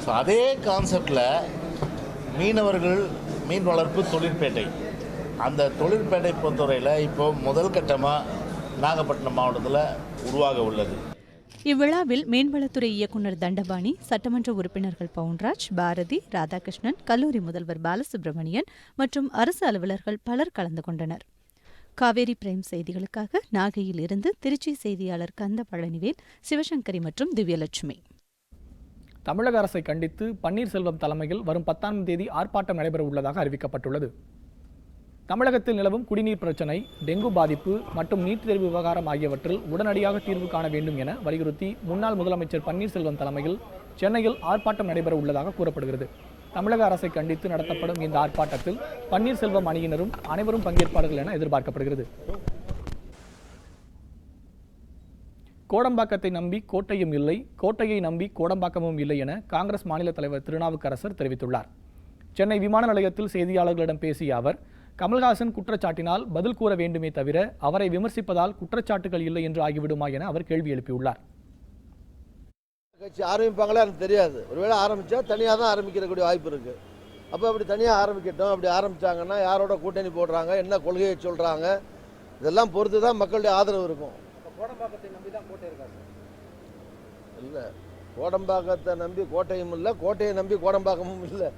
ஸோ அதே கான்செப்டில் மீனவர்கள் மீன் வளர்ப்பு தொழிற்பேட்டை, அந்த தொழிற்பேட்டை பொறுத்தவரையில் இப்போ முதல் கட்டமாக நாகப்பட்டினம் மாவட்டத்தில் உருவாக உள்ளது. இவ்விழாவில் மீன்வளத்துறை இயக்குநர் தண்டபாணி, சட்டமன்ற உறுப்பினர்கள் பவுன்ராஜ், பாரதி, ராதாகிருஷ்ணன், கல்லூரி முதல்வர் பாலசுப்ரமணியன் மற்றும் அரசு அலுவலர்கள் பலர் கலந்து கொண்டனர். காவேரி பிரைம் செய்திகளுக்காக நாகையில் இருந்து திருச்சி செய்தியாளர் கந்த பழனிவேல், சிவசங்கரி மற்றும் திவ்யலட்சுமி. தமிழக அரசை கண்டித்து பன்னீர்செல்வம் தலைமையில் வரும் 10ஆம் தேதி ஆர்ப்பாட்டம் நடைபெற உள்ளதாக அறிவிக்கப்பட்டுள்ளது. தமிழகத்தில் நிலவும் குடிநீர் பிரச்சினை, டெங்கு பாதிப்பு மற்றும் நீட் தேர்வு விவகாரம் ஆகியவற்றில் உடனடியாக தீர்வு காண வேண்டும் என வலியுறுத்தி முன்னாள் முதலமைச்சர் பன்னீர்செல்வம் தலைமையில் சென்னையில் ஆர்ப்பாட்டம் நடைபெற உள்ளதாக கூறப்படுகிறது. தமிழக அரசை கண்டித்து நடத்தப்படும் இந்த ஆர்ப்பாட்டத்தில் பன்னீர்செல்வம் அணியினரும் அனைவரும் பங்கேற்பார்கள் என எதிர்பார்க்கப்படுகிறது. கோடம்பாக்கத்தை நம்பி கோட்டையும் இல்லை, கோட்டையை நம்பி கோடம்பாக்கமும் இல்லை என காங்கிரஸ் மாநில தலைவர் திருநாவுக்கரசர் தெரிவித்துள்ளார். சென்னை விமான நிலையத்தில் செய்தியாளர்களிடம் பேசிய அவர், கமல்ஹாசன் குற்றச்சாட்டினால் பதில் கூற வேண்டுமே தவிர அவரை விமர்சிப்பதால் குற்றச்சாட்டுகள் இல்லை என்று ஆகிவிடுமா என அவர் கேள்வி எழுப்பியுள்ளார். கட்சி ஆரம்பிப்பாங்களே எனக்கு தெரியாது. ஒருவேளை ஆரம்பித்தா தனியாக தான் ஆரம்பிக்கிறக்கூடிய வாய்ப்பு இருக்குது. அப்போ அப்படி தனியாக ஆரம்பிக்கட்டும். அப்படி ஆரம்பித்தாங்கன்னா யாரோட கூட்டணி போடுறாங்க, என்ன கொள்கையை சொல்கிறாங்க, இதெல்லாம் பொறுத்து தான் மக்களுடைய ஆதரவு இருக்கும். கோடம்பாக்கத்தை நம்பி தான் கோட்டை இருக்கா சார்? இல்லை, கோடம்பாக்கத்தை நம்பி கோட்டையும் இல்லை, கோட்டையை நம்பி கோடம்பாக்கமும் இல்லை.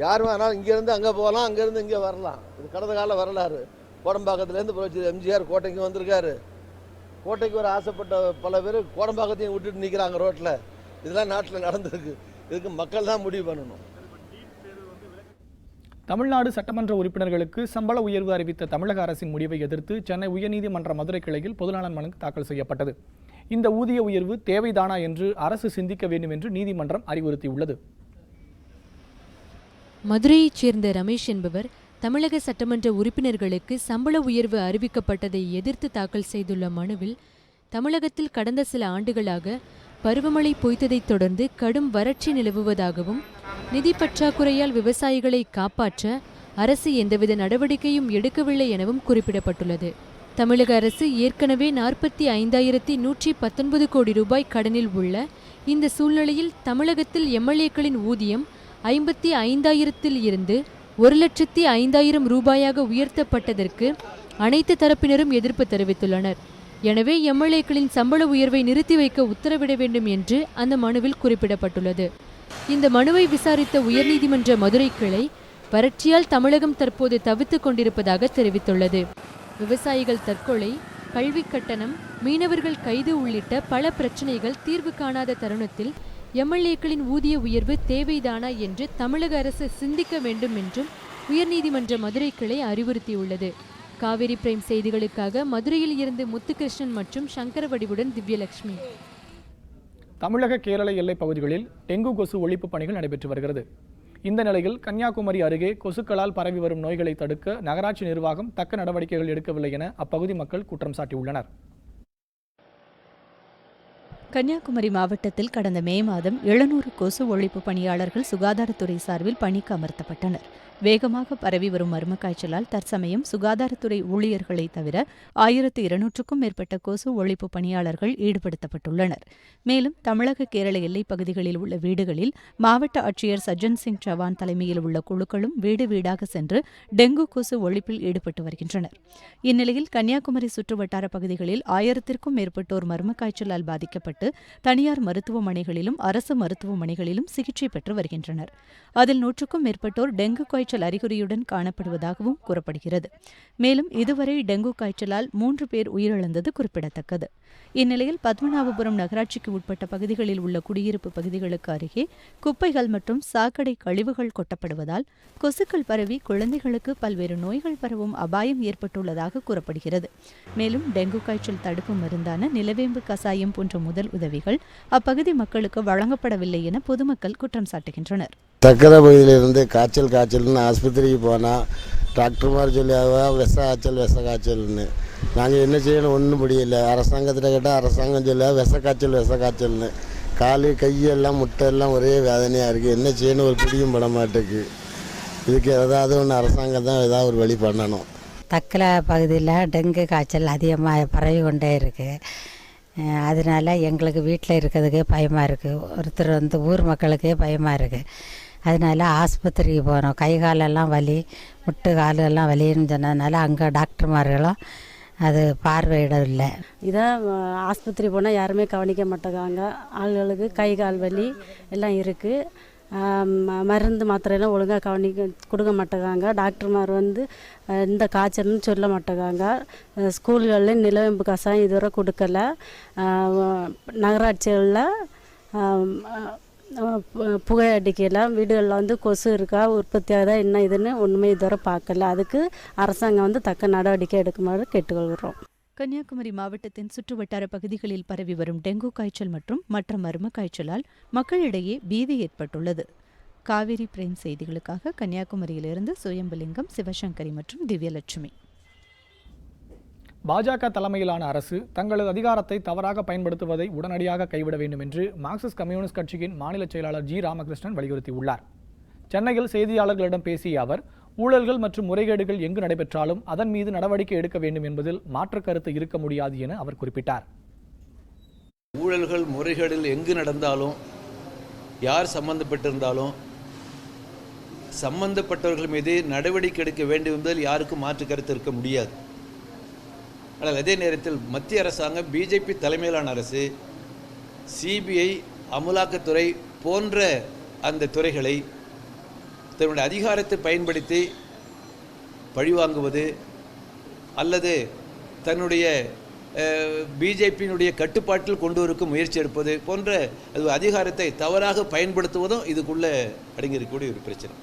யார் வேணாலும் இங்கேருந்து அங்கே போகலாம், அங்கேருந்து இங்கே வரலாம். இது கடந்த கால வரலாறு. கோடம்பாக்கத்துலேருந்து போச்சு எம்ஜிஆர் கோட்டைக்கு வந்திருக்காரு. கோட்டைக்கு ஒரு ஆசைப்பட்ட பல பேர் கோடம்பாக்கத்தையும் விட்டுட்டு நிற்கிறாங்க ரோட்டில். இதெல்லாம் நாட்டில் நடந்திருக்கு. இதுக்கு மக்கள் தான் முடிவு பண்ணணும். தமிழ்நாடு சட்டமன்ற உறுப்பினர்களுக்கு சம்பள உயர்வு அறிவித்த தமிழக அரசின் முடிவை எதிர்த்து சென்னை உயர்நீதிமன்ற மதுரை கிளையில் பொதுநலன் மனு தாக்கல் செய்யப்பட்டது. இந்த ஊதிய உயர்வு தேவைதானா என்று அரசு சிந்திக்க வேண்டும் என்று நீதிமன்றம் அறிவுறுத்தியுள்ளது. மதுரையைச் சேர்ந்த ரமேஷ் என்பவர் தமிழக சட்டமன்ற உறுப்பினர்களுக்கு சம்பள உயர்வு அறிவிக்கப்பட்டதை எதிர்த்து தாக்கல் செய்துள்ள மனுவில், தமிழகத்தில் கடந்த சில ஆண்டுகளாக பருவமழை பொய்த்ததைத் தொடர்ந்து கடும் வறட்சி நிலவுவதாகவும், நிதி பற்றாக்குறையால் விவசாயிகளை காப்பாற்ற அரசு எந்தவித நடவடிக்கையும் எடுக்கவில்லை எனவும் குறிப்பிடப்பட்டுள்ளது. தமிழக அரசு ஏற்கனவே 45,119 கோடி ரூபாய் கடனில் உள்ள இந்த சூழ்நிலையில் தமிழகத்தில் எம்எல்ஏக்களின் ஊதியம் 55,000 இருந்து 1,05,000 ரூபாயாக உயர்த்தப்பட்டதற்கு அனைத்து தரப்பினரும் எதிர்ப்பு தெரிவித்துள்ளனர். எனவே எம்எல்ஏக்களின் சம்பள உயர்வை நிறுத்தி வைக்க உத்தரவிட வேண்டும் என்று அந்த மனுவில் குறிப்பிடப்பட்டுள்ளது. இந்த மனுவை விசாரித்த உயர்நீதிமன்ற மதுரை கிளை, வறட்சியால் தமிழகம் தற்போது தவித்துக் கொண்டிருப்பதாக தெரிவித்துள்ளது. விவசாயிகள் தற்கொலை, கல்வி கட்டணம், மீனவர்கள் கைது உள்ளிட்ட பல பிரச்சினைகள் தீர்வு காணாத தருணத்தில் எம்எல்ஏக்களின் ஊதிய உயர்வு தேவைதானா என்று தமிழக அரசு சிந்திக்க வேண்டும் என்றும் உயர்நீதிமன்ற மதுரை கிளை அறிவுறுத்தியுள்ளது. காவேரி பிரைம் செய்திகளுக்காக மதுரையில் இருந்து முத்துகிருஷ்ணன் மற்றும் சங்கரவடிவுடன் திவ்யலட்சுமி. தமிழக கேரள எல்லைப் பகுதிகளில் டெங்கு கொசு ஒழிப்பு பணிகள் நடைபெற்று வருகிறது. இந்த நிலையில் கன்னியாகுமரி அருகே கொசுக்களால் பரவி வரும் நோய்களை தடுக்க நகராட்சி நிர்வாகம் தக்க நடவடிக்கைகள் எடுக்கவில்லை என அப்பகுதி மக்கள் குற்றம் சாட்டியுள்ளனர். கன்னியாகுமரி மாவட்டத்தில் கடந்த மே மாதம் 700 கொசு ஒழிப்பு பணியாளர்கள் சுகாதாரத்துறை சார்பில் பணிக்கு அமர்த்தப்பட்டனர். வேகமாக பரவி வரும் மர்ம காய்ச்சலால் தற்சமயம் சுகாதாரத்துறை ஊழியர்களை தவிர 1200க்கும் மேற்பட்ட கொசு ஒழிப்பு பணியாளர்கள் ஈடுபடுத்தப்பட்டுள்ளனர். மேலும் தமிழக கேரள எல்லைப் பகுதிகளில் உள்ள வீடுகளில் மாவட்ட ஆட்சியர் சஜ்ஜன் சிங் சவான் தலைமையில் உள்ள குழுக்களும் வீடு வீடாக சென்று டெங்கு கொசு ஒழிப்பில் ஈடுபட்டு வருகின்றனர். இந்நிலையில் கன்னியாகுமரி சுற்றுவட்டார பகுதிகளில் 1000க்கும் மேற்பட்டோர் மர்ம காய்ச்சலால் பாதிக்கப்பட்டு தனியார் மருத்துவமனைகளிலும் அரசு மருத்துவமனைகளிலும் சிகிச்சை பெற்று வருகின்றனர். அதில் 100க்கும் மேற்பட்டோர் டெங்கு காய்ச்சல் காய்ச்சல் அறிகுறியுடன் காணப்படுவதாகவும் கூறப்படுகிறது. மேலும் இதுவரை டெங்கு காய்ச்சலால் 3 பேர் உயிரிழந்தது குறிப்பிடத்தக்கது. இந்நிலையில் பத்மநாபபுரம் நகராட்சிக்கு உட்பட்ட பகுதிகளில் உள்ள குடியிருப்பு பகுதிகளுக்கு அருகே குப்பைகள் மற்றும் சாக்கடை கழிவுகள் கொட்டப்படுவதால் கொசுக்கள் பரவி குழந்தைகளுக்கு பல்வேறு நோய்கள் பரவும் அபாயம் ஏற்பட்டுள்ளதாக கூறப்படுகிறது. மேலும் டெங்கு காய்ச்சல் தடுப்பு மருந்தான நிலவேம்பு கசாயம் போன்ற முதல் உதவிகள் அப்பகுதி மக்களுக்கு வழங்கப்படவில்லை என பொதுமக்கள் குற்றம் சாட்டுகின்றனர். சக்கரை பகுதியிலிருந்து காய்ச்சல்னு ஆஸ்பத்திரிக்கு போனால் டாக்டர்மார் சொல்லியாவா விஷ காய்ச்சல்னு நாங்கள் என்ன செய்யணும் ஒன்றும் முடியல. அரசாங்கத்தில் கேட்டால் அரசாங்கம் சொல்ல விஷ காய்ச்சல்னு காலு கையெல்லாம் முட்டையெல்லாம் ஒரே வேதனையாக இருக்குது. என்ன செய்யணும் ஒரு பிடியும் பட மாட்டேக்கு. இதுக்கு ஏதாவது ஒன்று அரசாங்கம் தான் ஏதாவது ஒரு வழி பண்ணணும். தக்கலை பகுதியில் டெங்கு காய்ச்சல் அதிகமாக பரவி கொண்டே இருக்குது. அதனால் எங்களுக்கு வீட்டில் இருக்கிறதுக்கே பயமாக இருக்குது. ஒருத்தர் ஊர் மக்களுக்கே பயமாக இருக்குது. அதனால் ஆஸ்பத்திரிக்கு போகிறோம். கை காலெல்லாம் வலி, முட்டு காலெல்லாம் வலின்னு சொன்னதுனால அங்கே டாக்டர்மார்களும் அது பார்வையிடவில்லை. இதான் ஆஸ்பத்திரி போனால் யாருமே கவனிக்க மாட்டேங்காங்க. ஆளுகளுக்கு கை கால் வலி எல்லாம் இருக்குது. மருந்து மாத்திரையெல்லாம் ஒழுங்காக கொடுக்க மாட்டேங்காங்க. டாக்டர்மார் இந்த காய்ச்சல்னு சொல்ல மாட்டேங்காங்க. ஸ்கூல்களில் நிலவேம்பு கசாயம் இதுவரை கொடுக்கல. நகராட்சிகளில் புகை அடிக்கலாம். வீடுகளில் கொசு இருக்கா, உற்பத்தி ஆகுதா, என்ன இதுன்னு ஒன்றுமே இதுவரை பார்க்கல. அதுக்கு அரசாங்கம் தக்க நடவடிக்கை எடுக்குமாறு கேட்டுக்கொள்கிறோம். கன்னியாகுமரி மாவட்டத்தின் சுற்றுவட்டார பகுதிகளில் பரவி வரும் டெங்கு காய்ச்சல் மற்றும் மற்ற மர்ம காய்ச்சலால் மக்களிடையே பீதி ஏற்பட்டுள்ளது. காவிரி பிரைம் செய்திகளுக்காக கன்னியாகுமரியிலிருந்து சுயம்பலிங்கம், சிவசங்கரி மற்றும் திவ்யலட்சுமி. பாஜக தலைமையிலான அரசு தங்களது அதிகாரத்தை தவறாக பயன்படுத்துவதை உடனடியாக கைவிட வேண்டும் என்று மார்க்சிஸ்ட் கம்யூனிஸ்ட் கட்சியின் மாநில செயலாளர் ஜி. ராமகிருஷ்ணன் வலியுறுத்தியுள்ளார். சென்னையில் செய்தியாளர்களிடம் பேசிய அவர், ஊழல்கள் மற்றும் முறைகேடுகள் எங்கு நடைபெற்றாலும் அதன் மீது நடவடிக்கை எடுக்க வேண்டும் என்பதில் மாற்று கருத்து இருக்க முடியாது என அவர் குறிப்பிட்டார். ஊழல்கள் முறைகேடுகள் எங்கு நடந்தாலும், யார் சம்பந்தப்பட்டிருந்தாலும், சம்பந்தப்பட்டவர்கள் மீது நடவடிக்கை எடுக்க வேண்டும் என்பதில் யாருக்கும் மாற்று கருத்து இருக்க முடியாது. ஆனால் அதே நேரத்தில் மத்திய அரசாங்கம், பிஜேபி தலைமையிலான அரசு, சிபிஐ, அமலாக்கத்துறை போன்ற அந்த துறைகளை தன்னுடைய அதிகாரத்தை பயன்படுத்தி பழிவாங்குவது அல்லது தன்னுடைய பிஜேபியினுடைய கட்டுப்பாட்டில் கொண்டு வரக்கும் முயற்சி எடுப்பது போன்ற அதிகாரத்தை தவறாக பயன்படுத்துவதும் இதுக்குள்ளே அடங்கியிருக்கக்கூடிய ஒரு பிரச்சனை.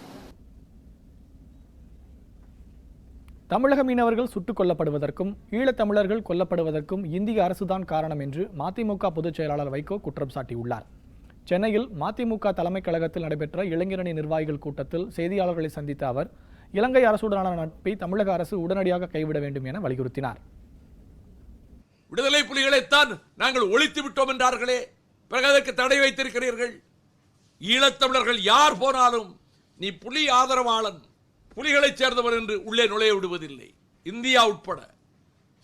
தமிழக மீனவர்கள் சுட்டுக் கொல்லப்படுவதற்கும் ஈழத்தமிழர்கள் கொல்லப்படுவதற்கும் இந்திய அரசுதான் காரணம் என்று மதிமுக பொதுச் செயலாளர் வைகோ குற்றம் சாட்டியுள்ளார். சென்னையில் மதிமுக தலைமைக் கழகத்தில் நடைபெற்ற இளைஞரணி நிர்வாகிகள் கூட்டத்தில் செய்தியாளர்களை சந்தித்த அவர், இலங்கை அரசுடனான நட்பை தமிழக அரசு உடனடியாக கைவிட வேண்டும் என வலியுறுத்தினார். விடுதலை புலிகளைத்தான் நாங்கள் ஒழித்து விட்டோம் என்றார்களே, பிறகு அதற்கு தடை வைத்திருக்கிறீர்கள். ஈழத்தமிழர்கள் யார் போனாலும் நீ புலி ஆதரவாளன், புலிகளை சேர்ந்தவர் என்று உள்ளே நுழைய விடுவதில்லை. இந்தியா உட்பட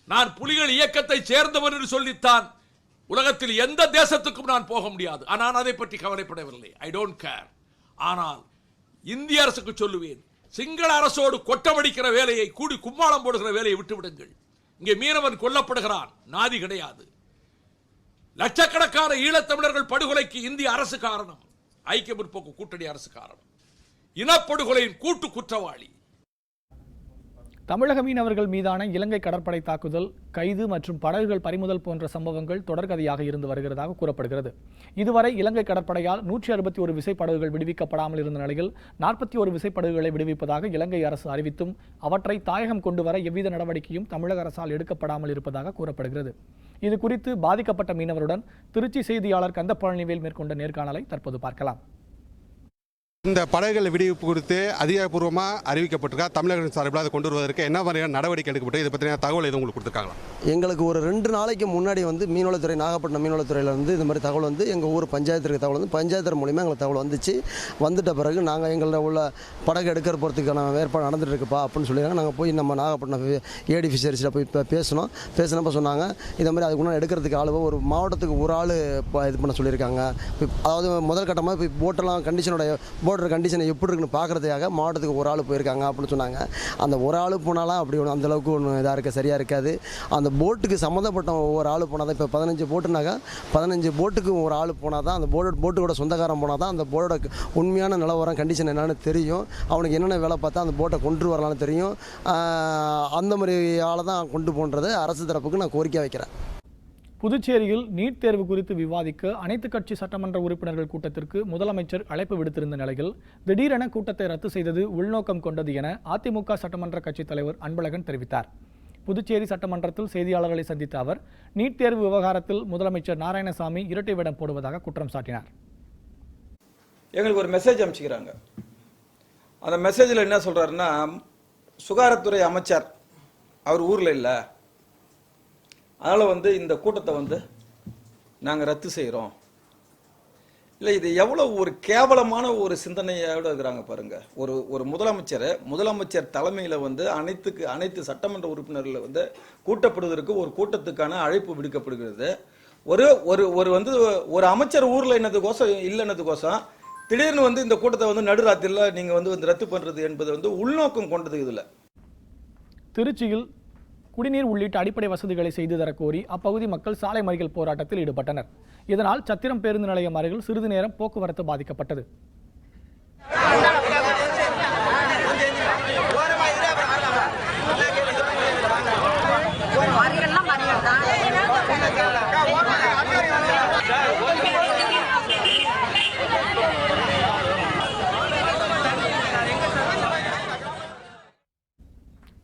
நான் புலிகள் இயக்கத்தை சேர்ந்தவர் என்று சொல்லித்தான் உலகத்தில் எந்த தேசத்துக்கும் நான் போக முடியாது. ஆனால் அதை பற்றி கவலைப்படவில்லை. I don't care. ஆனால் இந்திய அரசுக்கு சொல்லுவேன், சிங்கள அரசோடு கொட்டமடிக்கிற வேலையை, கூடி கும்மாளம் போடுகிற வேலையை விட்டுவிடுங்கள். இங்கே மீனவன் கொல்லப்படுகிறான், நாதி கிடையாது. லட்சக்கணக்கான ஈழத்தமிழர்கள் படுகொலைக்கு இந்திய அரசு காரணம், ஐக்கிய முற்போக்கு கூட்டணி அரசு காரணம். இனப்படுகொலையின் கூட்டு குற்றவாளி. தமிழக மீனவர்கள் மீதான இலங்கை கடற்படை தாக்குதல், கைது மற்றும் படகுகள் பறிமுதல் போன்ற சம்பவங்கள் தொடர்கதையாக இருந்து வருகிறதாக கூறப்படுகிறது. இதுவரை இலங்கை கடற்படையால் 161 விசைப்படகுகள் விடுவிக்கப்படாமல் இருந்த நிலையில் 41 விசைப்படகுகளை விடுவிப்பதாக இலங்கை அரசு அறிவித்தும் அவற்றை தாயகம் கொண்டு வர எவ்வித நடவடிக்கையும் தமிழக அரசால் எடுக்கப்படாமல் இருப்பதாக கூறப்படுகிறது. இது குறித்து பாதிக்கப்பட்ட மீனவருடன் திருச்சி செய்தியாளர் கந்தப்பழனிவேல் மேற்கொண்ட நேர்காணலை தற்போது பார்க்கலாம். இந்த படகுகள் விடுவிப்பு குறித்து அதிகாரப்பூர்வமாக அறிவிக்கப்பட்டிருக்கா? தமிழக சார்பில் அதை கொண்டு வருவதற்கு என்ன மாதிரியான நடவடிக்கை எடுக்கப்பட்டு இதை பற்றின தகவல் எதுவும் உங்களுக்கு கொடுத்துருக்காங்களா? எங்களுக்கு ஒரு 2 நாளைக்கு முன்னாடி மீனவளத்துறை, நாகப்பட்டினம் மீனவளத்துறையில் இந்த மாதிரி தகவல் எங்கள் ஊர் பஞ்சாயத்துக்கு தகவல் பஞ்சாயத்து மூலிமா எங்களுக்கு தகவல் வந்துச்சு. வந்துட்ட பிறகு நாங்கள் எங்களில் உள்ள படகு எடுக்கிற போகிறதுக்கான ஏற்பாடு நடந்துட்டு இருக்குப்பா அப்படின்னு சொல்லிடுறாங்க. நாங்கள் போய் நம்ம நாகப்பட்டினம் ஏடி ஃபிஷரிஸில் போய் பேசினப்போ சொன்னாங்க, இந்த மாதிரி அதுக்குள்ள எடுக்கிறதுக்கு ஆள் ஒரு மாவட்டத்துக்கு ஒரு ஆள் இது பண்ண சொல்லியிருக்காங்க. அதாவது முதல் கட்டமாக போய் போட்டெல்லாம் கண்டிஷனோட போர்டர் கண்டிஷனை எப்படி இருக்குன்னு பார்க்குறதுக்காக மாவட்டத்துக்கு ஒரு ஆள் போயிருக்காங்க அப்படின்னு சொன்னாங்க. அந்த ஒரு ஆள் போனாலும் அப்படி ஒன்று அந்தளவுக்கு ஒன்று இதாக இருக்க சரியாக இருக்காது. அந்த போட்டுக்கு சம்மந்தப்பட்ட ஒவ்வொரு ஆள் போனால் தான், இப்போ 15 போட்டுனாக்கா 15 போட்டுக்கு ஒரு ஆள் போனால் தான், அந்த போட்டோட சொந்தக்காரன் போனால் தான் அந்த போட்டோட உண்மையான நிலவரம் கண்டிஷன் என்னென்னு தெரியும். அவனுக்கு என்னென்ன வேலை பார்த்தா அந்த போட்டை கொண்டு வரலான்னு தெரியும். அந்த மாதிரி ஆளை தான் கொண்டு போன்றதை அரசு தரப்புக்கு நான் கோரிக்கை வைக்கிறேன். புதுச்சேரியில் நீட் தேர்வு குறித்து விவாதிக்க அனைத்து கட்சி சட்டமன்ற உறுப்பினர்கள் கூட்டத்திற்கு முதலமைச்சர் அழைப்பு விடுத்திருந்த நிலையில் திடீரென கூட்டத்தை ரத்து செய்தது உள்நோக்கம் கொண்டது என அதிமுக சட்டமன்ற கட்சித் தலைவர் அன்பழகன் தெரிவித்தார். புதுச்சேரி சட்டமன்றத்தில் செய்தியாளர்களை சந்தித்த அவர் நீட் தேர்வு விவகாரத்தில் முதலமைச்சர் நாராயணசாமி இரட்டை வேடம் போடுவதாக குற்றம் சாட்டினார். எங்களுக்கு ஒரு மெசேஜ் அனுப்பிச்சுக்கிறாங்க. அந்த மெசேஜில் என்ன சொல்கிறாருன்னா, சுகாதாரத்துறை அமைச்சர் அவர் ஊரில் இல்லை, அதனால் இந்த கூட்டத்தை நாங்கள் ரத்து செய்கிறோம். இல்லை, இது எவ்வளோ ஒரு கேவலமான ஒரு சிந்தனையோடு இருக்கிறாங்க பாருங்கள். ஒரு முதலமைச்சர் தலைமையில் அனைத்து சட்டமன்ற உறுப்பினர்கள் கூட்டப்படுவதற்கு ஒரு கூட்டத்துக்கான அழைப்பு விடுக்கப்படுகிறது. ஒரு அமைச்சர் ஊரில் இல்லைன்னதுக்கோசம் திடீர்னு இந்த கூட்டத்தை நடுராத்திரியில் நீங்கள் ரத்து பண்ணுறது என்பது உள்நோக்கம் கொண்டது. இதில் திருச்சியில் குடிநீர் உள்ளிட்ட அடிப்படை வசதிகளை செய்து தரக்கோரி அப்பகுதி மக்கள் சாலை மறியல் போராட்டத்தில் ஈடுபட்டனர். இதனால் சத்திரம் பேருந்து நிலையம் அருகில் சிறிது நேரம் போக்குவரத்து பாதிக்கப்பட்டது.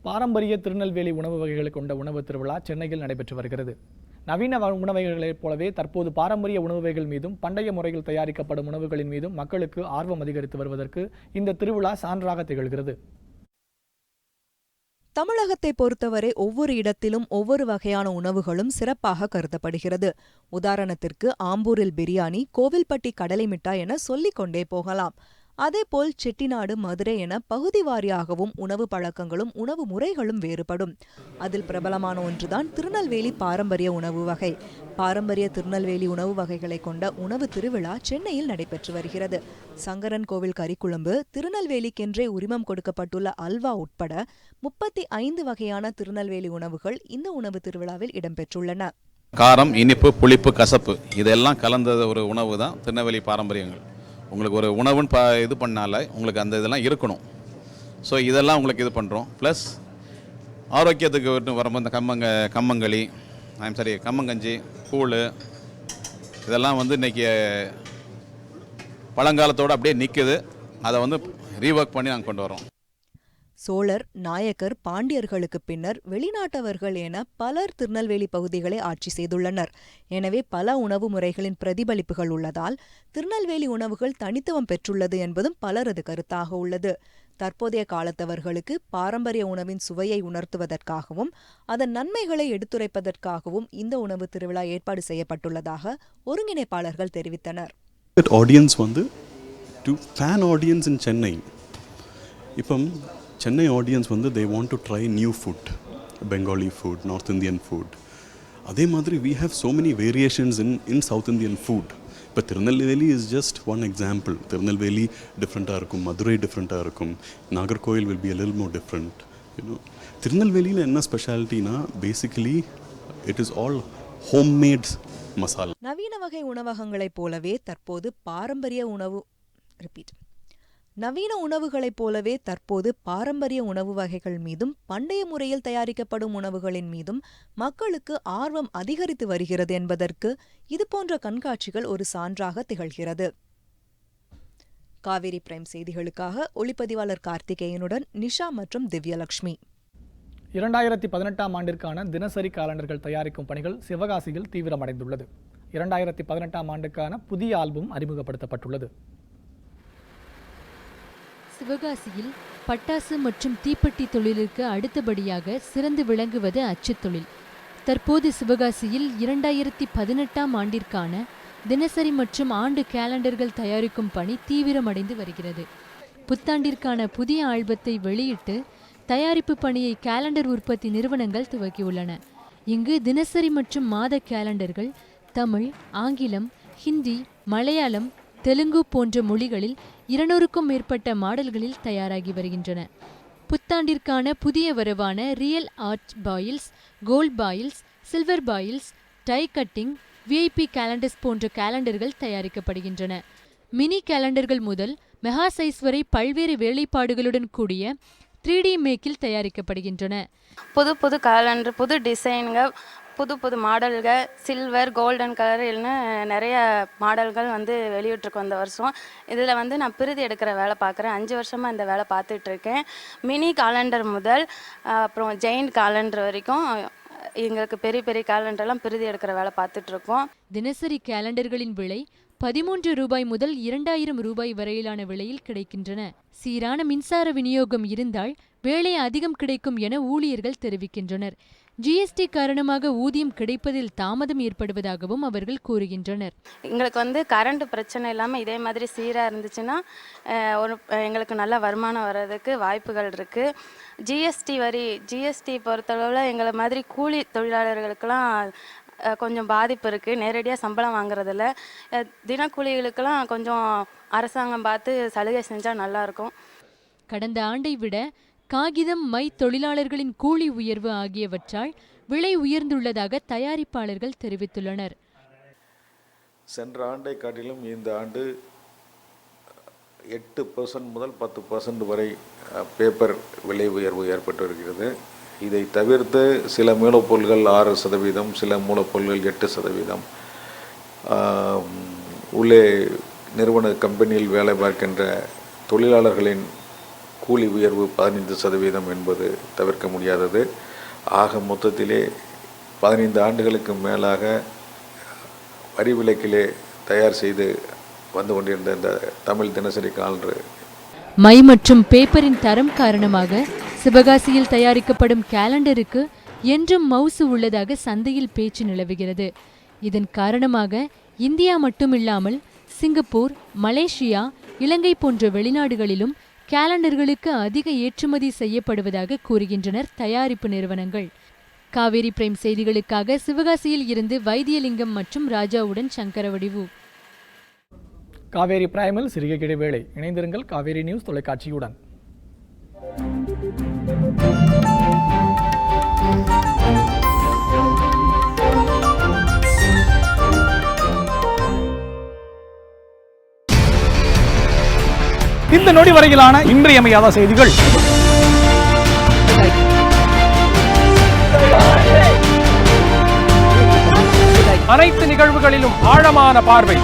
பாரம்பரிய திருநெல்வேலி உணவு வகைகளை கொண்ட உணவு திருவிழா சென்னையில் நடைபெற்று வருகிறது. நவீன உணவு வகைகளைப் போலவே தற்போது பாரம்பரிய உணவு வகைகள் மீதும் பண்டைய முறையில் தயாரிக்கப்படும் உணவுகளின் மீதும் மக்களுக்கு ஆர்வம் அதிகரித்து வருவதற்கு இந்த திருவிழா சான்றாக திகழ்கிறது. தமிழகத்தை பொறுத்தவரை ஒவ்வொரு இடத்திலும் ஒவ்வொரு வகையான உணவுகளும் சிறப்பாக கருதப்படுகிறது. உதாரணத்திற்கு ஆம்பூரில் பிரியாணி, கோவில்பட்டி கடலை மிட்டாய் என சொல்லிக் கொண்டே போகலாம். அதேபோல் செட்டிநாடு, மதுரை என பகுதி வாரியாகவும் உணவு பழக்கங்களும் உணவு முறைகளும் வேறுபடும். அதில் பிரபலமான ஒன்றுதான் திருநெல்வேலி பாரம்பரிய உணவு வகை. பாரம்பரிய திருநெல்வேலி உணவு வகைகளை கொண்ட உணவு திருவிழா சென்னையில் நடைபெற்று வருகிறது. சங்கரன் கோவில் கறிக்குழம்பு, திருநெல்வேலிக்கென்றே உரிமம் கொடுக்கப்பட்டுள்ள அல்வா உட்பட 35 வகையான திருநெல்வேலி உணவுகள் இந்த உணவு திருவிழாவில் இடம்பெற்றுள்ளன. காரம், இனிப்பு, புளிப்பு, கசப்பு இதெல்லாம் கலந்த ஒரு உணவு தான் திருநெல்வேலி பாரம்பரியங்கள். உங்களுக்கு ஒரு உணவுன்னு இது பண்ணால உங்களுக்கு அந்த இதெல்லாம் இருக்கணும். ஸோ இதெல்லாம் உங்களுக்கு இது பண்ணுறோம். ப்ளஸ் ஆரோக்கியத்துக்கு வரும்போது இந்த கம்மங்கஞ்சி, கூழ் இதெல்லாம் இன்றைக்கி பழங்காலத்தோடு அப்படியே நிற்குது. அதை ரீவொர்க் பண்ணி நாங்கள் கொண்டு வரோம். சோழர், நாயக்கர், பாண்டியர்களுக்கு பின்னர் வெளிநாட்டவர்கள் என பலர் திருநெல்வேலி பகுதிகளை ஆட்சி செய்துள்ளனர். எனவே பல உணவு முறைகளின் பிரதிபலிப்புகள் உள்ளதால் திருநெல்வேலி உணவுகள் தனித்துவம் பெற்றுள்ளது என்பதும் பலரது கருத்தாக உள்ளது. தற்போதைய காலத்தவர்களுக்கு பாரம்பரிய உணவின் சுவையை உணர்த்துவதற்காகவும் அதன் நன்மைகளை எடுத்துரைப்பதற்காகவும் இந்த உணவு திருவிழா ஏற்பாடு செய்யப்பட்டுள்ளதாக ஒருங்கிணைப்பாளர்கள் தெரிவித்தனர். Chennai audience they want to try new food, Bengali food, North Indian food. அதே மாதிரி we have so many variations in South Indian food. இப்போ Tirunelveli is just one example. Tirunelveli டிஃப்ரெண்ட்டாக இருக்கும், மதுரை டிஃப்ரெண்ட்டாக இருக்கும், Nagercoil will be a little more different. திருநெல்வேலியில் என்ன ஸ்பெஷாலிட்டினா basically it is all homemade masala. நவீன வகை உணவகங்களைப் போலவே தற்போது நவீன உணவுகளைப் போலவே தற்போது பாரம்பரிய உணவு வகைகள் மீதும் பண்டைய முறையில் தயாரிக்கப்படும் உணவுகளின் மீதும் மக்களுக்கு ஆர்வம் அதிகரித்து வருகிறது என்பதற்கு இதுபோன்ற கண்காட்சிகள் ஒரு சான்றாக திகழ்கிறது. காவேரி பிரைம் செய்திகளுக்காக ஒளிப்பதிவாளர் கார்த்திகேயனுடன் நிஷா மற்றும் திவ்யலட்சுமி. 2018ஆம் ஆண்டிற்கான தினசரி காலண்டர்கள் தயாரிக்கும் பணிகள் சிவகாசியில் தீவிரமடைந்துள்ளது. 2018ஆம் ஆண்டுக்கான புதிய ஆல்பம் அறிமுகப்படுத்தப்பட்டுள்ளது. சிவகாசியில் பட்டாசு மற்றும் தீப்பெட்டி தொழிலுக்கு அடுத்தபடியாக சிறந்து விளங்குவது அச்சுத் தொழில். தற்போது சிவகாசியில் 2018ஆம் ஆண்டிற்கான தினசரி மற்றும் ஆண்டு கேலண்டர்கள் தயாரிக்கும் பணி தீவிரமடைந்து வருகிறது. புத்தாண்டிற்கான புதிய ஆல்பத்தை வெளியிட்டு தயாரிப்பு பணியை கேலண்டர் உற்பத்தி நிறுவனங்கள் துவக்கியுள்ளன. இங்கு தினசரி மற்றும் மாத கேலண்டர்கள் தமிழ், ஆங்கிலம், ஹிந்தி, மலையாளம், தெலுங்கு போன்ற மொழிகளில் 200க்கும் மேற்பட்ட மாடல்களில் தயாராகி வருகின்றன. புத்தாண்டிற்கான புதிய வரவான real art foils, gold foils, silver foils, die cutting, VIP calendars போன்ற கேலண்டர்கள் தயாரிக்கப்படுகின்றன. மினி கேலண்டர்கள் முதல் மெகா சைஸ் வரை பல்வேறு வேலைப்பாடுகளுடன் கூடிய 3D மேக்கில் தயாரிக்கப்படுகின்றன. புது புது கேலண்டர், புது டிசைன்கள், புது புது மாடல்கள், சில்வர், கோல்டன் கலர் இல்லைன்னு நிறைய மாடல்கள் வெளியிட்டிருக்கோம் இந்த வருஷம். இதில் நான் பிரிதி எடுக்கிற வேலை பார்க்குறேன். 5 வருஷமாக இந்த வேலை பார்த்துட்ருக்கேன். மினி காலண்டர் முதல் அப்புறம் ஜெயிண்ட் காலண்டர் வரைக்கும் எங்களுக்கு பெரிய பெரிய கேலண்டர்லாம் பிரிதி எடுக்கிற வேலை பார்த்துட்ருக்கோம். தினசரி கேலண்டர்களின் விலை 13 ரூபாய் முதல் 2000 ரூபாய் வரையிலான விலையில் கிடைக்கின்றன. சீரான மின்சார விநியோகம் இருந்தால் வேலை அதிகம் கிடைக்கும் என ஊழியர்கள் தெரிவிக்கின்றனர். ஜிஎஸ்டி காரணமாக ஊதியம் கிடைப்பதில் தாமதம் ஏற்படுவதாகவும் அவர்கள் கூறுகின்றனர். எங்களுக்கு கரண்ட் பிரச்சனை இல்லாமல் இதே மாதிரி சீராக இருந்துச்சுன்னா எங்களுக்கு நல்ல வருமானம் வர்றதுக்கு வாய்ப்புகள் இருக்குது. ஜிஎஸ்டி பொறுத்தளவில் எங்களை மாதிரி கூலி தொழிலாளர்களுக்கெல்லாம் கொஞ்சம் பாதிப்பு இருக்குது. நேரடியாக சம்பளம் வாங்குறதில்ல. தினக்கூலிகளுக்கெல்லாம் கொஞ்சம் அரசாங்கம் பார்த்து சலுகை செஞ்சால் நல்லாயிருக்கும். கடந்த ஆண்டை விட காகிதம், மை தொழிலாளர்களின் கூலி உயர்வு ஆகியவற்றால் விலை உயர்ந்துள்ளதாக தயாரிப்பாளர்கள் தெரிவித்துள்ளனர். சென்ற ஆண்டை காட்டிலும் இந்த ஆண்டு 8% முதல் 10% வரை பேப்பர் விலை உயர்வு ஏற்பட்டு இருக்கிறது. இதை தவிர்த்து சில மூலப்பொருள்கள் 6%, சில மூலப்பொருள்கள் 8%, உள்ளே நிறுவன கம்பெனியில் வேலை பார்க்கின்ற தொழிலாளர்களின் கூலி உயர்வு 15% என்பது தவிர்க்க முடியாதது. ஆக மொத்தத்திலே 15 ஆண்டுகளுக்கு மேலாக வரி விலக்கிலே தயார் செய்து வந்து கொண்டிருந்த இந்த தமிழ் தினசரி காலண்டர் மை மற்றும் பேப்பரின் தரம் காரணமாக சிவகாசியில் தயாரிக்கப்படும் கேலண்டருக்கு என்றும் மவுசு உள்ளதாக சந்தையில் பேச்சு நிலவுகிறது. இதன் காரணமாக இந்தியா மட்டுமில்லாமல் சிங்கப்பூர், மலேசியா, இலங்கை போன்ற வெளிநாடுகளிலும் கேலண்டர்களுக்கு அதிக ஏற்றுமதி செய்யப்படுவதாக கூறுகின்றனர் தயாரிப்பு நிறுவனங்கள். காவேரி பிரைம் செய்திகளுக்காக சிவகாசியில் இருந்து வைத்தியலிங்கம் மற்றும் ராஜாவுடன் சங்கரவடிவு. காவேரி பிரைமில் சிறிய இடைவேளை. இணைந்திருங்கள் காவேரி நியூஸ் தொலைக்காட்சியுடன். இந்த நொடி வரையிலான இன்றியமையாத செய்திகள். அனைத்து நிகழ்வுகளிலும் ஆழமான பார்வை,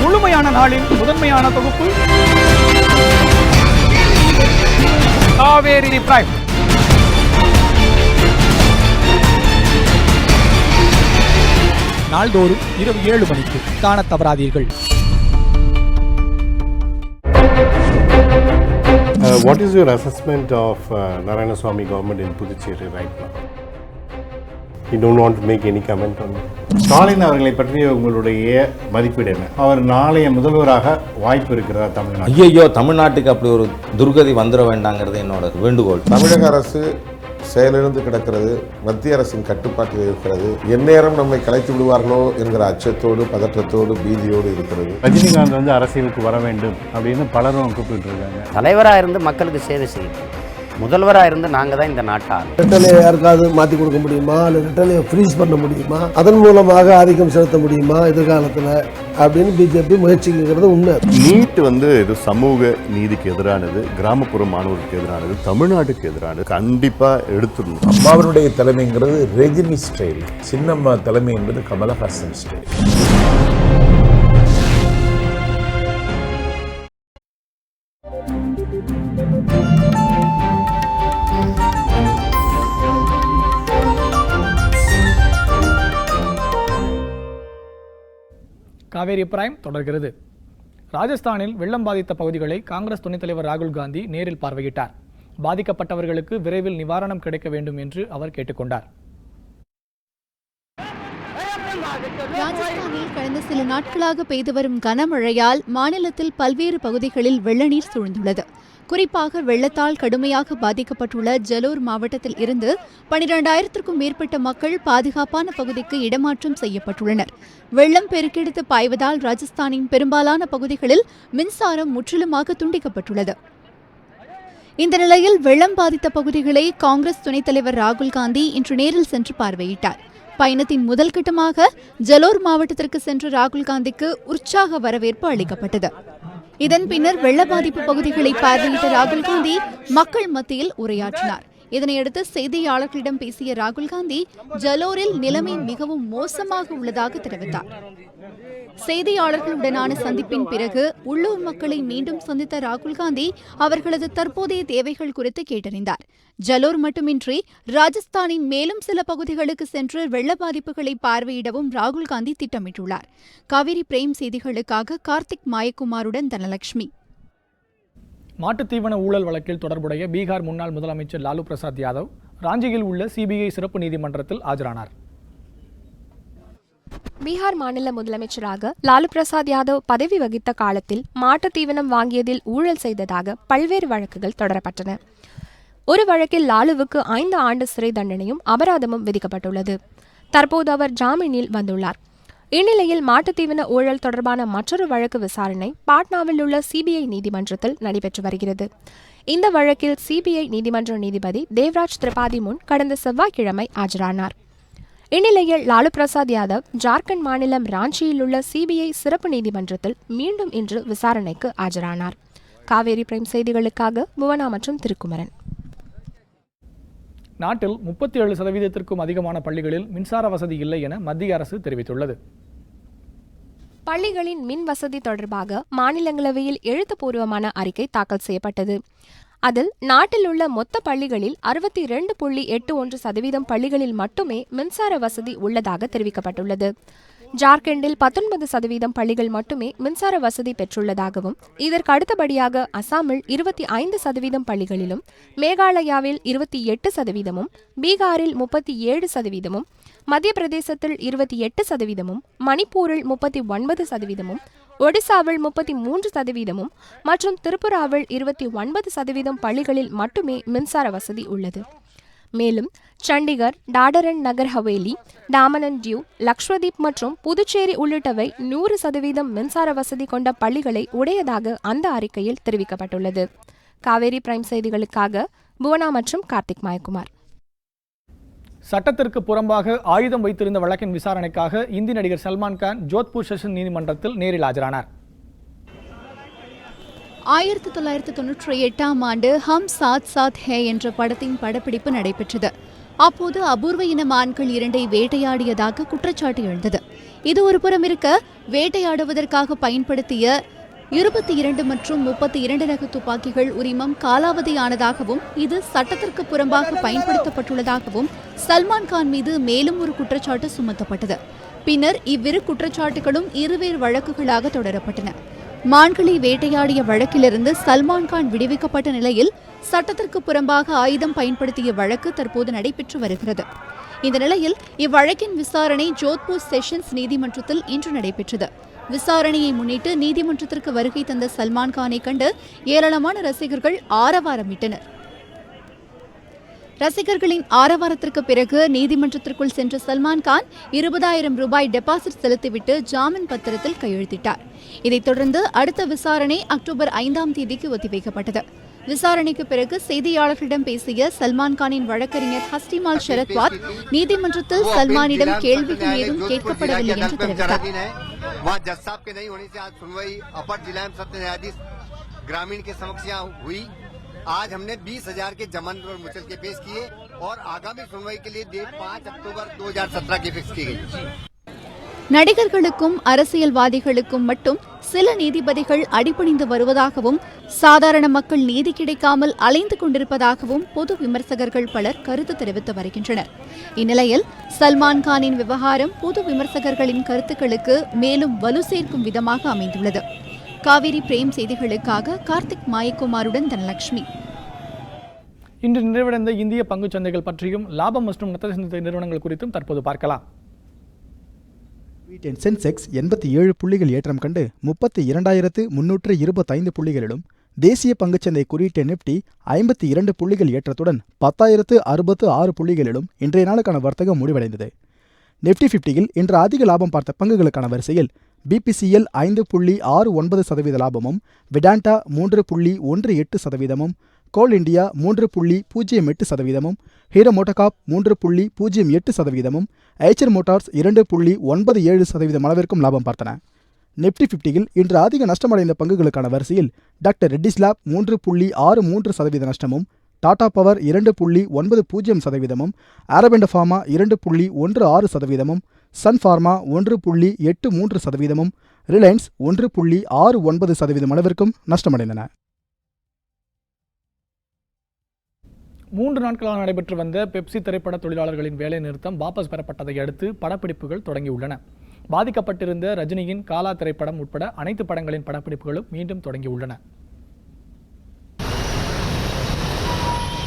முழுமையான நாளின் முதன்மையான தொகுப்பு காவேரி பிரைம். நாள்தோறும் இரவு 7 மணிக்கு காண தவறாதீர்கள். What is your assessment of Narayanaswamy government in Puducherry right now? You don't want to make any comment on it. Stalin அவர்களை பற்றி உங்களுடைய மதிப்பீடு என்ன? அவர் நாளைய முதல்வராக வாய்ப்பு இருக்கிறதா தமிழ்நாடு? ஐயோ, தமிழ்நாட்டுக்கு அப்படி ஒரு துர்கதி வந்துட வேண்டாங்கிறது என்னோட வேண்டுகோள். தமிழக அரசு செயலிழந்து கிடக்கிறது, மத்திய அரசின் கட்டுப்பாட்டில் இருக்கிறது. எந்நேரம் நம்மை கலைத்து விடுவார்களோ என்கிற அச்சத்தோடு, பதற்றத்தோடு, பீதியோடு இருக்கிறது. ரஜினிகாந்த் அரசியலுக்கு வர வேண்டும் அப்படின்னு பலரும் கூப்பிட்டு இருக்காங்க. தலைவராக இருந்து மக்களுக்கு சேவை செய்யும், முதல்வராக இருந்து நாங்கள் தான் இந்த நாட்டால். ரிட்டர்னை யாருக்காவது மாற்றி கொடுக்க முடியுமா, இல்லை ரிட்டர்னை ஃப்ரீஸ் பண்ண முடியுமா, அதன் மூலமாக ஆதிக்கம் செலுத்த முடியுமா எதிர்காலத்தில் அப்படின்னு பிஜேபி முயற்சிக்கிறது உண்மை. நீட் இது சமூக நீதிக்கு எதிரானது, கிராமப்புற மாணவர்களுக்கு எதிரானது, தமிழ்நாட்டுக்கு எதிரானது. கண்டிப்பாக எடுத்துடணும். அம்மாவனுடைய தலைமைங்கிறது ரஜினி ஸ்டைல், சின்னம்மா தலைமை என்பது கமலஹாசன் ஸ்டைல். காவேரி பிரைம் தொடர்கிறது. ராஜஸ்தானில் வெள்ளம் பாதித்த பகுதிகளை காங்கிரஸ் துணைத் தலைவர் ராகுல் காந்தி நேரில் பார்வையிட்டார். பாதிக்கப்பட்டவர்களுக்கு விரைவில் நிவாரணம் கிடைக்க வேண்டும் என்று அவர் கேட்டுக்கொண்டார். ராஜஸ்தானில் கடந்த சில நாட்களாக பெய்து வரும் கனமழையால் மாநிலத்தில் பல்வேறு பகுதிகளில் வெள்ள நீர் சூழ்ந்துள்ளது. குறிப்பாக வெள்ளத்தால் கடுமையாக பாதிக்கப்பட்டுள்ள ஜலோர் மாவட்டத்தில் இருந்து 12,000க்கும் மேற்பட்ட மக்கள் பாதுகாப்பான பகுதிக்கு இடமாற்றம் செய்யப்பட்டுள்ளனர். வெள்ளம் பெருக்கெடுத்து பாய்வதால் ராஜஸ்தானின் பெரும்பாலான பகுதிகளில் மின்சாரம் முற்றிலுமாக துண்டிக்கப்பட்டுள்ளது. இந்த நிலையில் வெள்ளம் பாதித்த பகுதிகளை காங்கிரஸ் துணைத் தலைவர் ராகுல் காந்தி இன்று நேரில் சென்று பார்வையிட்டார். பயணத்தின் முதல் கட்டமாக ஜலோர் மாவட்டத்திற்கு சென்ற ராகுல் காந்திக்கு உற்சாக வரவேற்பு அளிக்கப்பட்டது. இதன் பின்னர் வெள்ள பாதிப்பு பகுதிகளை பார்வையிட்ட ராகுல் காந்தி மக்கள் மத்தியில் உரையாற்றினார். இதனையடுத்து செய்தியாளர்களிடம் பேசிய ராகுல் காந்தி ஜலோரில் நிலைமை மிகவும் மோசமாக உள்ளதாக தெரிவித்தார். செய்தியாளர்களுடனான சந்திப்பின் பிறகு உள்ளூர் மக்களை மீண்டும் சந்தித்த ராகுல் காந்தி அவர்களது தற்போதைய தேவைகள் குறித்து கேட்டறிந்தார். ஜலோர் மட்டுமின்றி ராஜஸ்தானின் மேலும் சில பகுதிகளுக்கு சென்று வெள்ள பாதிப்புகளை பார்வையிடவும் ராகுல் காந்தி திட்டமிட்டுள்ளார். காவிரி பிரேம் செய்திகளுக்காக கார்த்திக் மாயக்குமாருடன் தனலட்சுமி. மாட்டுத்தீவன ஊழல் வழக்கில் தொடர்புடைய பீகார் முன்னாள் முதலமைச்சர் லாலு பிரசாத் யாதவ் ராஞ்சியில் உள்ள சிபிஐ சிறப்பு நீதிமன்றத்தில் ஆஜரானார். பீகார் மாநில முதலமைச்சராக லாலு பிரசாத் யாதவ் பதவி வகித்த காலத்தில் மாட்டுத் தீவனம் வாங்கியதில் ஊழல் செய்ததாக பல்வேறு வழக்குகள் தொடரப்பட்டன. ஒரு வழக்கில் லாலுவுக்கு 5 ஆண்டு சிறை தண்டனையும் அபராதமும் விதிக்கப்பட்டுள்ளது. தற்போது அவர் ஜாமீனில் வந்துள்ளார். இந்நிலையில் மாட்டுத்தீவன ஊழல் தொடர்பான மற்றொரு வழக்கு விசாரணை பாட்னாவில் உள்ள சிபிஐ நீதிமன்றத்தில் நடைபெற்று வருகிறது. இந்த வழக்கில் சிபிஐ நீதிமன்ற நீதிபதி தேவ்ராஜ் திரிபாதி முன் கடந்த செவ்வாய்க்கிழமை ஆஜரானார். இந்நிலையில் லாலு பிரசாத் யாதவ் ஜார்க்கண்ட் மாநிலம் ராஞ்சியில் உள்ள சிபிஐ சிறப்பு நீதிமன்றத்தில் மீண்டும் இன்று விசாரணைக்கு ஆஜரானார். காவேரி பிரைம் செய்திகளுக்காக புவனா மற்றும் திருக்குமரன். நாட்டில் 37% அதிகமான பள்ளிகளில் மின்சார வசதி இல்லை என மத்திய அரசு தெரிவித்துள்ளது. பள்ளிகளின் மின் வசதி தொடர்பாக மாநிலங்களவையில் எழுத்துப்பூர்வமான அறிக்கை தாக்கல் செய்யப்பட்டது. அதில் நாட்டில் உள்ள மொத்த பள்ளிகளில் 62.81% பள்ளிகளில் மட்டுமே மின்சார வசதி உள்ளதாக தெரிவிக்கப்பட்டுள்ளது. ஜார்க்கண்டில் 19% பள்ளிகள் மட்டுமே மின்சார வசதி பெற்றுள்ளதாகவும், இதற்கு அடுத்தபடியாக அசாமில் 25% பள்ளிகளிலும், மேகாலயாவில் 28%, பீகாரில் 37%, மத்திய பிரதேசத்தில் 28%, மணிப்பூரில் 39%, ஒடிசாவில் 33% மற்றும் திரிபுராவில் 29% பள்ளிகளில் மட்டுமே மின்சார வசதி உள்ளது. மேலும் சண்டிகர், டாடர் அண்ட் நகர் ஹவேலி, டாமன் அண்ட் டியூ, லக்ஷ்வதீப் மற்றும் புதுச்சேரி உள்ளிட்டவை 100% மின்சார வசதி கொண்ட பள்ளிகளை உடையதாக அந்த அறிக்கையில் தெரிவிக்கப்பட்டுள்ளது. காவேரி பிரைம் செய்திகளுக்காக புவனா மற்றும் கார்த்திக் மாயக்குமார். சட்டத்திற்கு புறம்பாக ஆயுதம் வைத்திருந்த வழக்கின் விசாரணைக்காக இந்தி நடிகர் சல்மான் கான் ஜோத்பூர் செஷன் நீதிமன்றத்தில் நேரில் ஆஜரானார். 1998ஆம் ஆண்டு ஹம் சாத் சாத் ஹே என்ற படத்தின் படப்பிடிப்பு நடைபெற்றது. அப்போது அபூர்வ இன மான்கள் 2ஐ வேட்டையாடியதாக குற்றச்சாட்டு எழுந்தது. இது ஒருபுறம் இருக்க, வேட்டையாடுவதற்காக பயன்படுத்திய 22 மற்றும் 32 ரக துப்பாக்கிகள் உரிமம் காலாவதியானதாகவும், இது சட்டத்திற்கு புறம்பாக பயன்படுத்தப்பட்டுள்ளதாகவும் சல்மான் கான் மீது மேலும் ஒரு குற்றச்சாட்டு சுமத்தப்பட்டது. பின்னர் இவ்விரு குற்றச்சாட்டுகளும் இருவேறு வழக்குகளாக தொடரப்பட்டன. மான்களை வேட்டையாடிய வழக்கிலிருந்து சல்மான் கான் விடுவிக்கப்பட்ட நிலையில் சட்டத்திற்கு புறம்பாக ஆயுதம் பயன்படுத்திய வழக்கு தற்போது நடைபெற்று வருகிறது. இந்த நிலையில் இவ்வழக்கின் விசாரணை ஜோத்பூர் செஷன்ஸ் நீதிமன்றத்தில் இன்று நடைபெற்றது. விசாரணையை முன்னிட்டு நீதிமன்றத்திற்கு வருகை தந்த சல்மான் கானை கண்டு ஏராளமான ரசிகர்கள் ஆரவாரமிட்டனர். ரசிகர்களின் ஆரவாரத்திற்கு பிறகு நீதிமன்றத்திற்குள் சென்ற சல்மான் கான் 20,000 ரூபாய் டெபாசிட் செலுத்திவிட்டு ஜாமீன் பத்திரத்தில் கையெழுத்திட்டார். இதைத் தொடர்ந்து அடுத்த விசாரணை அக்டோபர் 5ஆம் தேதிக்கு ஒத்திவைக்கப்பட்டது. விசாரணைக்கு பிறகு செய்தியாளர்களிடம் பேசிய சல்மான் கானின் வழக்கறிஞர் ஹஸ்டிமால் ஷரத்வாத், நீதிமன்றத்தில் சல்மானிடம் கேள்விகள் ஏதும் கேட்கப்படவில்லை என்று தெரிவித்தார். आज हमने 20,000 के जमानत पर मुचल के पेश किए और आगामी सुनवाई के लिए डेट 5 अक्टूबर 2017 की फिक्स की गई. நடிகர்களுக்கும் அரசியல்வாதிகளுக்கும் மட்டும் சில நீதிபதிகள் அடிபணிந்து வருவதாகவும், சாதாரண மக்கள் நீதி கிடைக்காமல் அலைந்து கொண்டிருப்பதாகவும் பொது விமர்சகர்கள் பலர் கருத்து தெரிவித்து வருகின்றனர். இந்நிலையில் சல்மான் கானின் விவகாரம் பொது விமர்சகர்களின் கருத்துக்களுக்கு மேலும் வலு சேர்க்கும் விதமாக அமைந்துள்ளது. காவிரி பிரேம் செய்திகளுக்காக கார்த்திக் மாயக்குமாருடன் தனலட்சுமி. இன்று நிறைவடைந்த இந்திய பங்குச் சந்தைகள் பற்றியும் லாபம் மற்றும் நஷ்ட சந்தை நிறுவனங்கள் குறித்தும் தற்போது பார்க்கலாம். சென்செக்ஸ் 87 புள்ளிகள் ஏற்றம் கண்டு 32,325 புள்ளிகளிலும், தேசிய பங்குச்சந்தை குறியீட்டு நிப்டி 52 புள்ளிகள் ஏற்றத்துடன் 10,066 புள்ளிகளிலும் இன்றைய நாளுக்கான வர்த்தகம் முடிவடைந்தது. நிப்டி 50யில் இன்று அதிக லாபம் பார்த்த பங்குகளுக்கான வரிசையில் பிபிசிஎல் 5.69% லாபமும், Vedanta 3.18%, Coal India 3.08%, Hero MotoCorp 3.08%, Eicher Motors 2.97% அளவிற்கும் லாபம் பார்த்தன. நிப்டி 50யில் இன்று அதிக நஷ்டமடைந்த பங்குகளுக்கான வரிசையில் டாக்டர் ரெட்டிஸ் லேப் 3.63% நஷ்டமும், Tata Power 2.90%, Aurobindo pharma 2.16%, Sun Pharma 1.83%, Reliance 1.69% அளவிற்கும் நஷ்டமடைந்தன. 3 நாட்களாக நடைபெற்று வந்த பெப்சி திரைப்பட தொழிலாளர்களின் வேலை நிறுத்தம் வாபஸ் பெறப்பட்டதை அடுத்து படப்பிடிப்புகள் தொடங்கியுள்ளன. பாதிக்கப்பட்டிருந்த ரஜினியின் காலா திரைப்படம் உட்பட அனைத்து படங்களின் படப்பிடிப்புகளும் மீண்டும் தொடங்கியுள்ளன.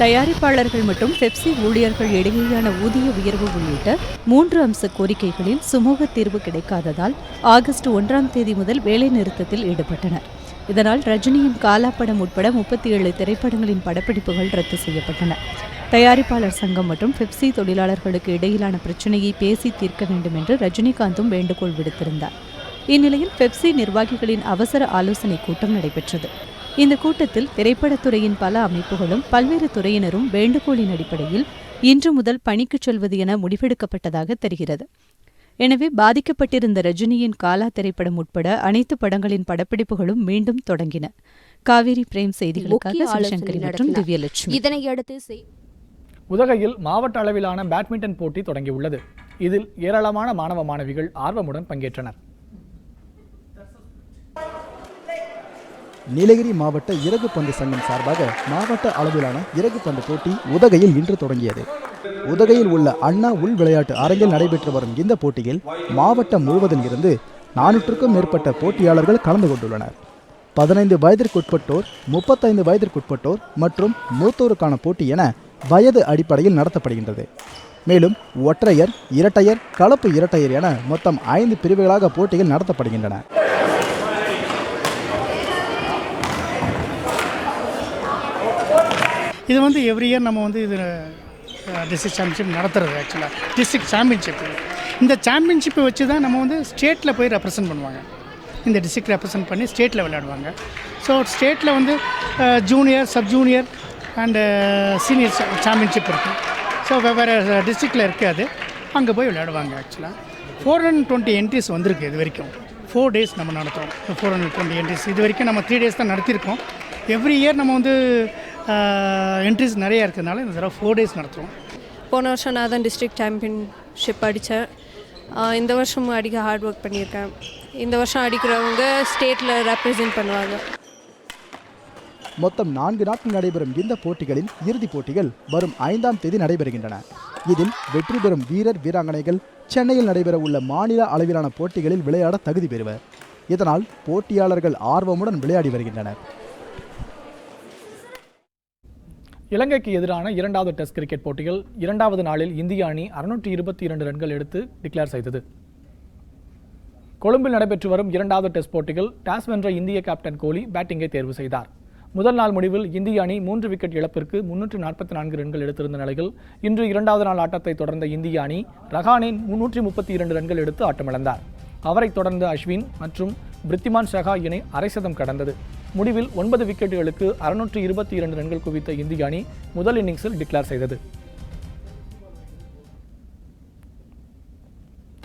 தயாரிப்பாளர்கள் மற்றும் பெப்சி ஊழியர்கள் இடையேயான ஊதிய உயர்வு உள்ளிட்ட 3 அம்ச கோரிக்கைகளில் சுமூக தீர்வு கிடைக்காததால் ஆகஸ்ட் 1ஆம் தேதி முதல் வேலை நிறுத்தத்தில் ஈடுபட்டனர். இதனால் ரஜினியின் காலா படம் உட்பட 37 திரைப்படங்களின் படப்பிடிப்புகள் ரத்து செய்யப்பட்டன. தயாரிப்பாளர் சங்கம் மற்றும் பெப்சி தொழிலாளர்களுக்கு இடையிலான பிரச்சினையை பேசி தீர்க்க வேண்டும் என்று ரஜினிகாந்தும் வேண்டுகோள் விடுத்திருந்தார். இந்நிலையில் பெப்சி நிர்வாகிகளின் அவசர ஆலோசனை கூட்டம் நடைபெற்றது. இந்த கூட்டத்தில் திரைப்படத்துறையின் பல அமைப்புகளும் பல்வேறு துறையினரும் வேண்டுகோளின் அடிப்படையில் இன்று முதல் பணிக்கு செல்வது என முடிவெடுக்கப்பட்டதாக தெரிகிறது. எனவே பாதிக்கப்பட்டிருந்த ரஜினியின் காலா திரைப்படம் உட்பட அனைத்து படங்களின் படப்பிடிப்புகளும் மீண்டும் தொடங்கின. காவேரி பிரேம் செய்திகளுக்காக சிவசங்கரி மற்றும் திவ்யலட்சுமி. இதனையடுத்து உதகையில் மாவட்ட அளவிலான பேட்மிண்டன் போட்டி தொடங்கியுள்ளது. இதில் ஏராளமான மாணவ மாணவிகள் ஆர்வமுடன் பங்கேற்றனர். நீலகிரி மாவட்ட இறகுப்பந்து சங்கம் சார்பாக மாவட்ட அளவிலான இறகுப்பந்து போட்டி உதகையில் இன்று தொடங்கியது. உதகையில் உள்ள அண்ணா உள் விளையாட்டு அரங்கில் நடைபெற்று வரும் இந்த போட்டியில் மாவட்டம் முழுவதில் இருந்து 400க்கும் மேற்பட்ட போட்டியாளர்கள் கலந்து கொண்டுள்ளனர். 15 வயதிற்குட்பட்டோர், 35 வயதிற்குட்பட்டோர் மற்றும் மூத்தோருக்கான போட்டி என வயது அடிப்படையில் நடத்தப்படுகின்றது. மேலும் ஒற்றையர், இரட்டையர், கலப்பு இரட்டையர் என மொத்தம் 5 பிரிவுகளாக போட்டிகள் நடத்தப்படுகின்றன. இது வந்து எவ்ரி இயர் நம்ம வந்து இது டிஸ்ட்ரிக்ட் சாம்பியன்ஷிப் நடத்துறது. ஆக்சுவலாக டிஸ்ட்ரிக்ட் சாம்பியன்ஷிப், இந்த சாம்பியன்ஷிப்பை வச்சு தான் நம்ம வந்து ஸ்டேட்டில் போய் ரெப்ரசன்ட் பண்ணுவாங்க. இந்த டிஸ்ட்ரிக்ட் ரெப்ரசன்ட் பண்ணி ஸ்டேட்டில் விளையாடுவாங்க. ஸோ ஸ்டேட்டில் வந்து junior, sub junior and senior championship இருக்குது. ஸோ வெவ்வேறு டிஸ்ட்ரிக்டில் இருக்காது, அங்கே போய் விளையாடுவாங்க. ஆக்சுவலாக 420 என்ட்ரிஸ் வந்திருக்கு இது வரைக்கும். 4 days நம்ம நடத்துகிறோம். 420 என்ட்ரிஸ் இது வரைக்கும் நம்ம 3 days தான் நடத்தியிருக்கோம். எவ்ரி இயர் நம்ம வந்து என்ட்ரிஸ் நிறையா இருக்கிறதுனால இந்த தடவை 4 days நடத்துகிறோம். போன வருஷம் நான் தான் டிஸ்ட்ரிக்ட் சாம்பியன்ஷிப் அடித்தேன். இந்த வருஷமும் அடிக்க ஹார்ட் ஒர்க் பண்ணியிருக்கேன். இந்த வருஷம் அடிக்கிறவங்க ஸ்டேட்டில் ரெப்ரசன்ட் பண்ணுவாங்க. மொத்தம் 4 நாட்கள் நடைபெறும் இந்த போட்டிகளின் இறுதிப் போட்டிகள் வரும் 5ஆம் தேதி நடைபெறுகின்றன. இதில் வெற்றி பெறும் வீரர் வீராங்கனைகள் சென்னையில் நடைபெற உள்ள மாநில அளவிலான போட்டிகளில் விளையாட தகுதி பெறுவர். இதனால் போட்டியாளர்கள் ஆர்வமுடன் விளையாடி வருகின்றனர். இலங்கைக்கு எதிரான 2வது டெஸ்ட் கிரிக்கெட் போட்டியில் 2வது நாளில் இந்திய அணி 622 ரன்கள் எடுத்து டிக்ளேர் செய்தது. கொழும்பில் நடைபெற்று வரும் 2வது டெஸ்ட் போட்டியில் டாஸ் வென்ற இந்திய கேப்டன் கோலி பேட்டிங்கை தேர்வு செய்தார். முதல் நாள் முடிவில் இந்திய அணி 3 விக்கெட் இழப்பிற்கு 344 ரன்கள் எடுத்திருந்த நிலையில் இன்று 2வது நாள் ஆட்டத்தை தொடர்ந்த இந்திய அணி ரஹானே 332 ரன்கள் எடுத்து ஆட்டமிழந்தார். அவரைத் தொடர்ந்து அஸ்வின் மற்றும் பிரித்திமான் ஷஹா இணை அரை சதம் கடந்தது. முடிவில் 9 விக்கெட்டுகளுக்கு 622 ரன்கள் குவித்த இந்திய அணி முதல் இன்னிங்ஸில் டிக்ளேர் செய்தது.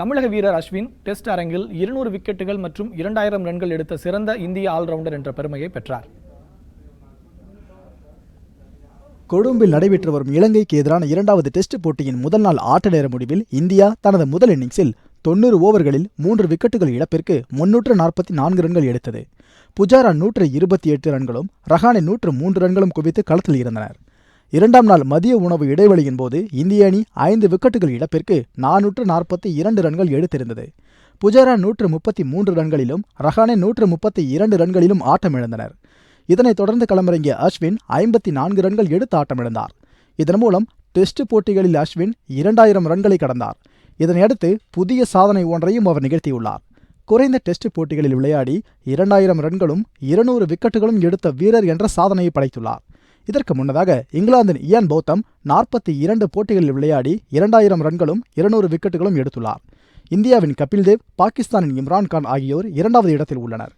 தமிழக வீரர் அஸ்வின் டெஸ்ட் அரங்கில் 200 விக்கெட்டுகள் மற்றும் 2000 ரன்கள் எடுத்த சிறந்த இந்திய ஆல்ரவுண்டர் என்ற பெருமையை பெற்றார். கொழும்பில் நடைபெற்று வரும் இலங்கைக்கு எதிரான 2வது டெஸ்ட் போட்டியின் முதல் நாள் ஆட்ட நேர முடிவில் இந்தியா தனது முதல் இன்னிங்ஸில் 90 ஓவர்களில் 3 விக்கெட்டுகள் இழப்பிற்கு 344 ரன்கள் எடுத்தது. புஜாரா 128 ரன்களும் ரஹானே 103 ரன்களும் குவித்து களத்தில் இருந்தனர். 2ஆம் நாள் மதிய உணவு இடைவெளியின் போது இந்திய அணி 5 விக்கெட்டுகள் இழப்பிற்கு 442 ரன்கள் எடுத்திருந்தது. புஜாரா 133 ரன்களிலும் ரஹானே 132 ரன்களிலும் ஆட்டமிழந்தனர். இதனைத் தொடர்ந்து களமிறங்கிய அஸ்வின் 54 ரன்கள் எடுத்து ஆட்டமிழந்தார். இதன் மூலம் டெஸ்ட் போட்டிகளில் அஸ்வின் 2000 ரன்களை கடந்தார். இதனையடுத்து புதிய சாதனை ஒன்றையும் அவர் நிகழ்த்தியுள்ளார். குறைந்த டெஸ்ட் போட்டிகளில் விளையாடி 2000 ரன்களும் 200 விக்கெட்டுகளும் எடுத்த வீரர் என்ற சாதனையை படைத்துள்ளார். இதற்கு முன்னதாக இங்கிலாந்தின் இயான் பௌத்தம் 42 போட்டிகளில் விளையாடி 2000 ரன்களும் 200 விக்கெட்டுகளும் எடுத்துள்ளார். இந்தியாவின் கபில் தேவ், பாகிஸ்தானின் இம்ரான் கான் ஆகியோர் 2வது இடத்தில் உள்ளனர்.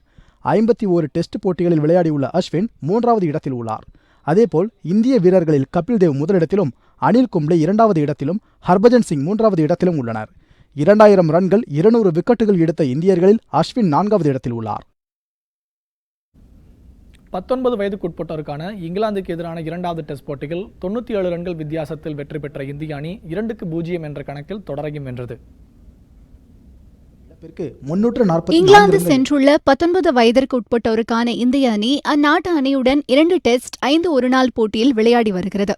51 டெஸ்ட் போட்டிகளில் விளையாடியுள்ள அஸ்வின் 3வது இடத்தில் உள்ளார். அதேபோல் இந்திய வீரர்களில் கபில் தேவ் முதலிடத்திலும், அனில் கும்ப்ளே 2வது இடத்திலும், ஹர்பஜன் சிங் 3வது இடத்திலும் உள்ளனர். 2000 ரன்கள் 200 விக்கெட்டுகள் எடுத்த இந்தியர்களில் அஸ்வின் 4வது இடத்தில் உள்ளார். 19 வயதுக்குட்பட்டோருக்கான இங்கிலாந்துக்கு எதிரான 2வது டெஸ்ட் போட்டியில் 97 ரன்கள் வித்தியாசத்தில் வெற்றி பெற்ற இந்திய அணி 2-0 என்ற கணக்கில் தொடரையும் வென்றது. இங்கிலாந்து சென்றுள்ள 19 வயதிற்கு உட்பட்டோருக்கான இந்திய அணி அந்நாட்டு அணியுடன் 2 டெஸ்ட் 5 ஒருநாள் போட்டியில் விளையாடி வருகிறது.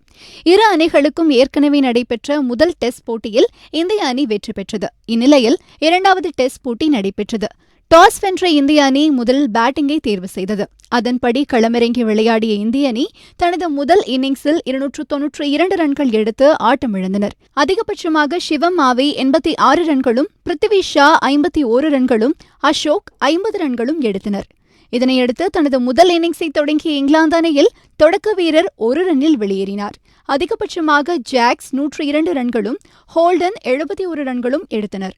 இரு அணிகளுக்கும் ஏற்கனவே நடைபெற்ற முதல் டெஸ்ட் போட்டியில் இந்திய அணி வெற்றி பெற்றது. இந்நிலையில் 2வது டெஸ்ட் போட்டி நடைபெற்றது. டாஸ் வென்ற இந்திய அணி முதலில் பேட்டிங்கை தேர்வு செய்தது. அதன்படி களமிறங்கி விளையாடிய இந்திய அணி தனது முதல் இன்னிங்ஸில் 292 ரன்கள் எடுத்து ஆட்டமிழந்தனர். அதிகபட்சமாக சிவம் மாவி 86 ரன்களும், பிருத்திவி ஷா 51 ரன்களும், அசோக் 50 ரன்களும் எடுத்தனர். இதனையடுத்து தனது முதல் இன்னிங்ஸை தொடங்கிய இங்கிலாந்து அணியில் தொடக்க வீரர் 1 ரன்னில் வெளியேறினார். அதிகபட்சமாக ஜாக்ஸ் 102 ரன்களும், ஹோல்டன் 71 ரன்களும் எடுத்தனர்.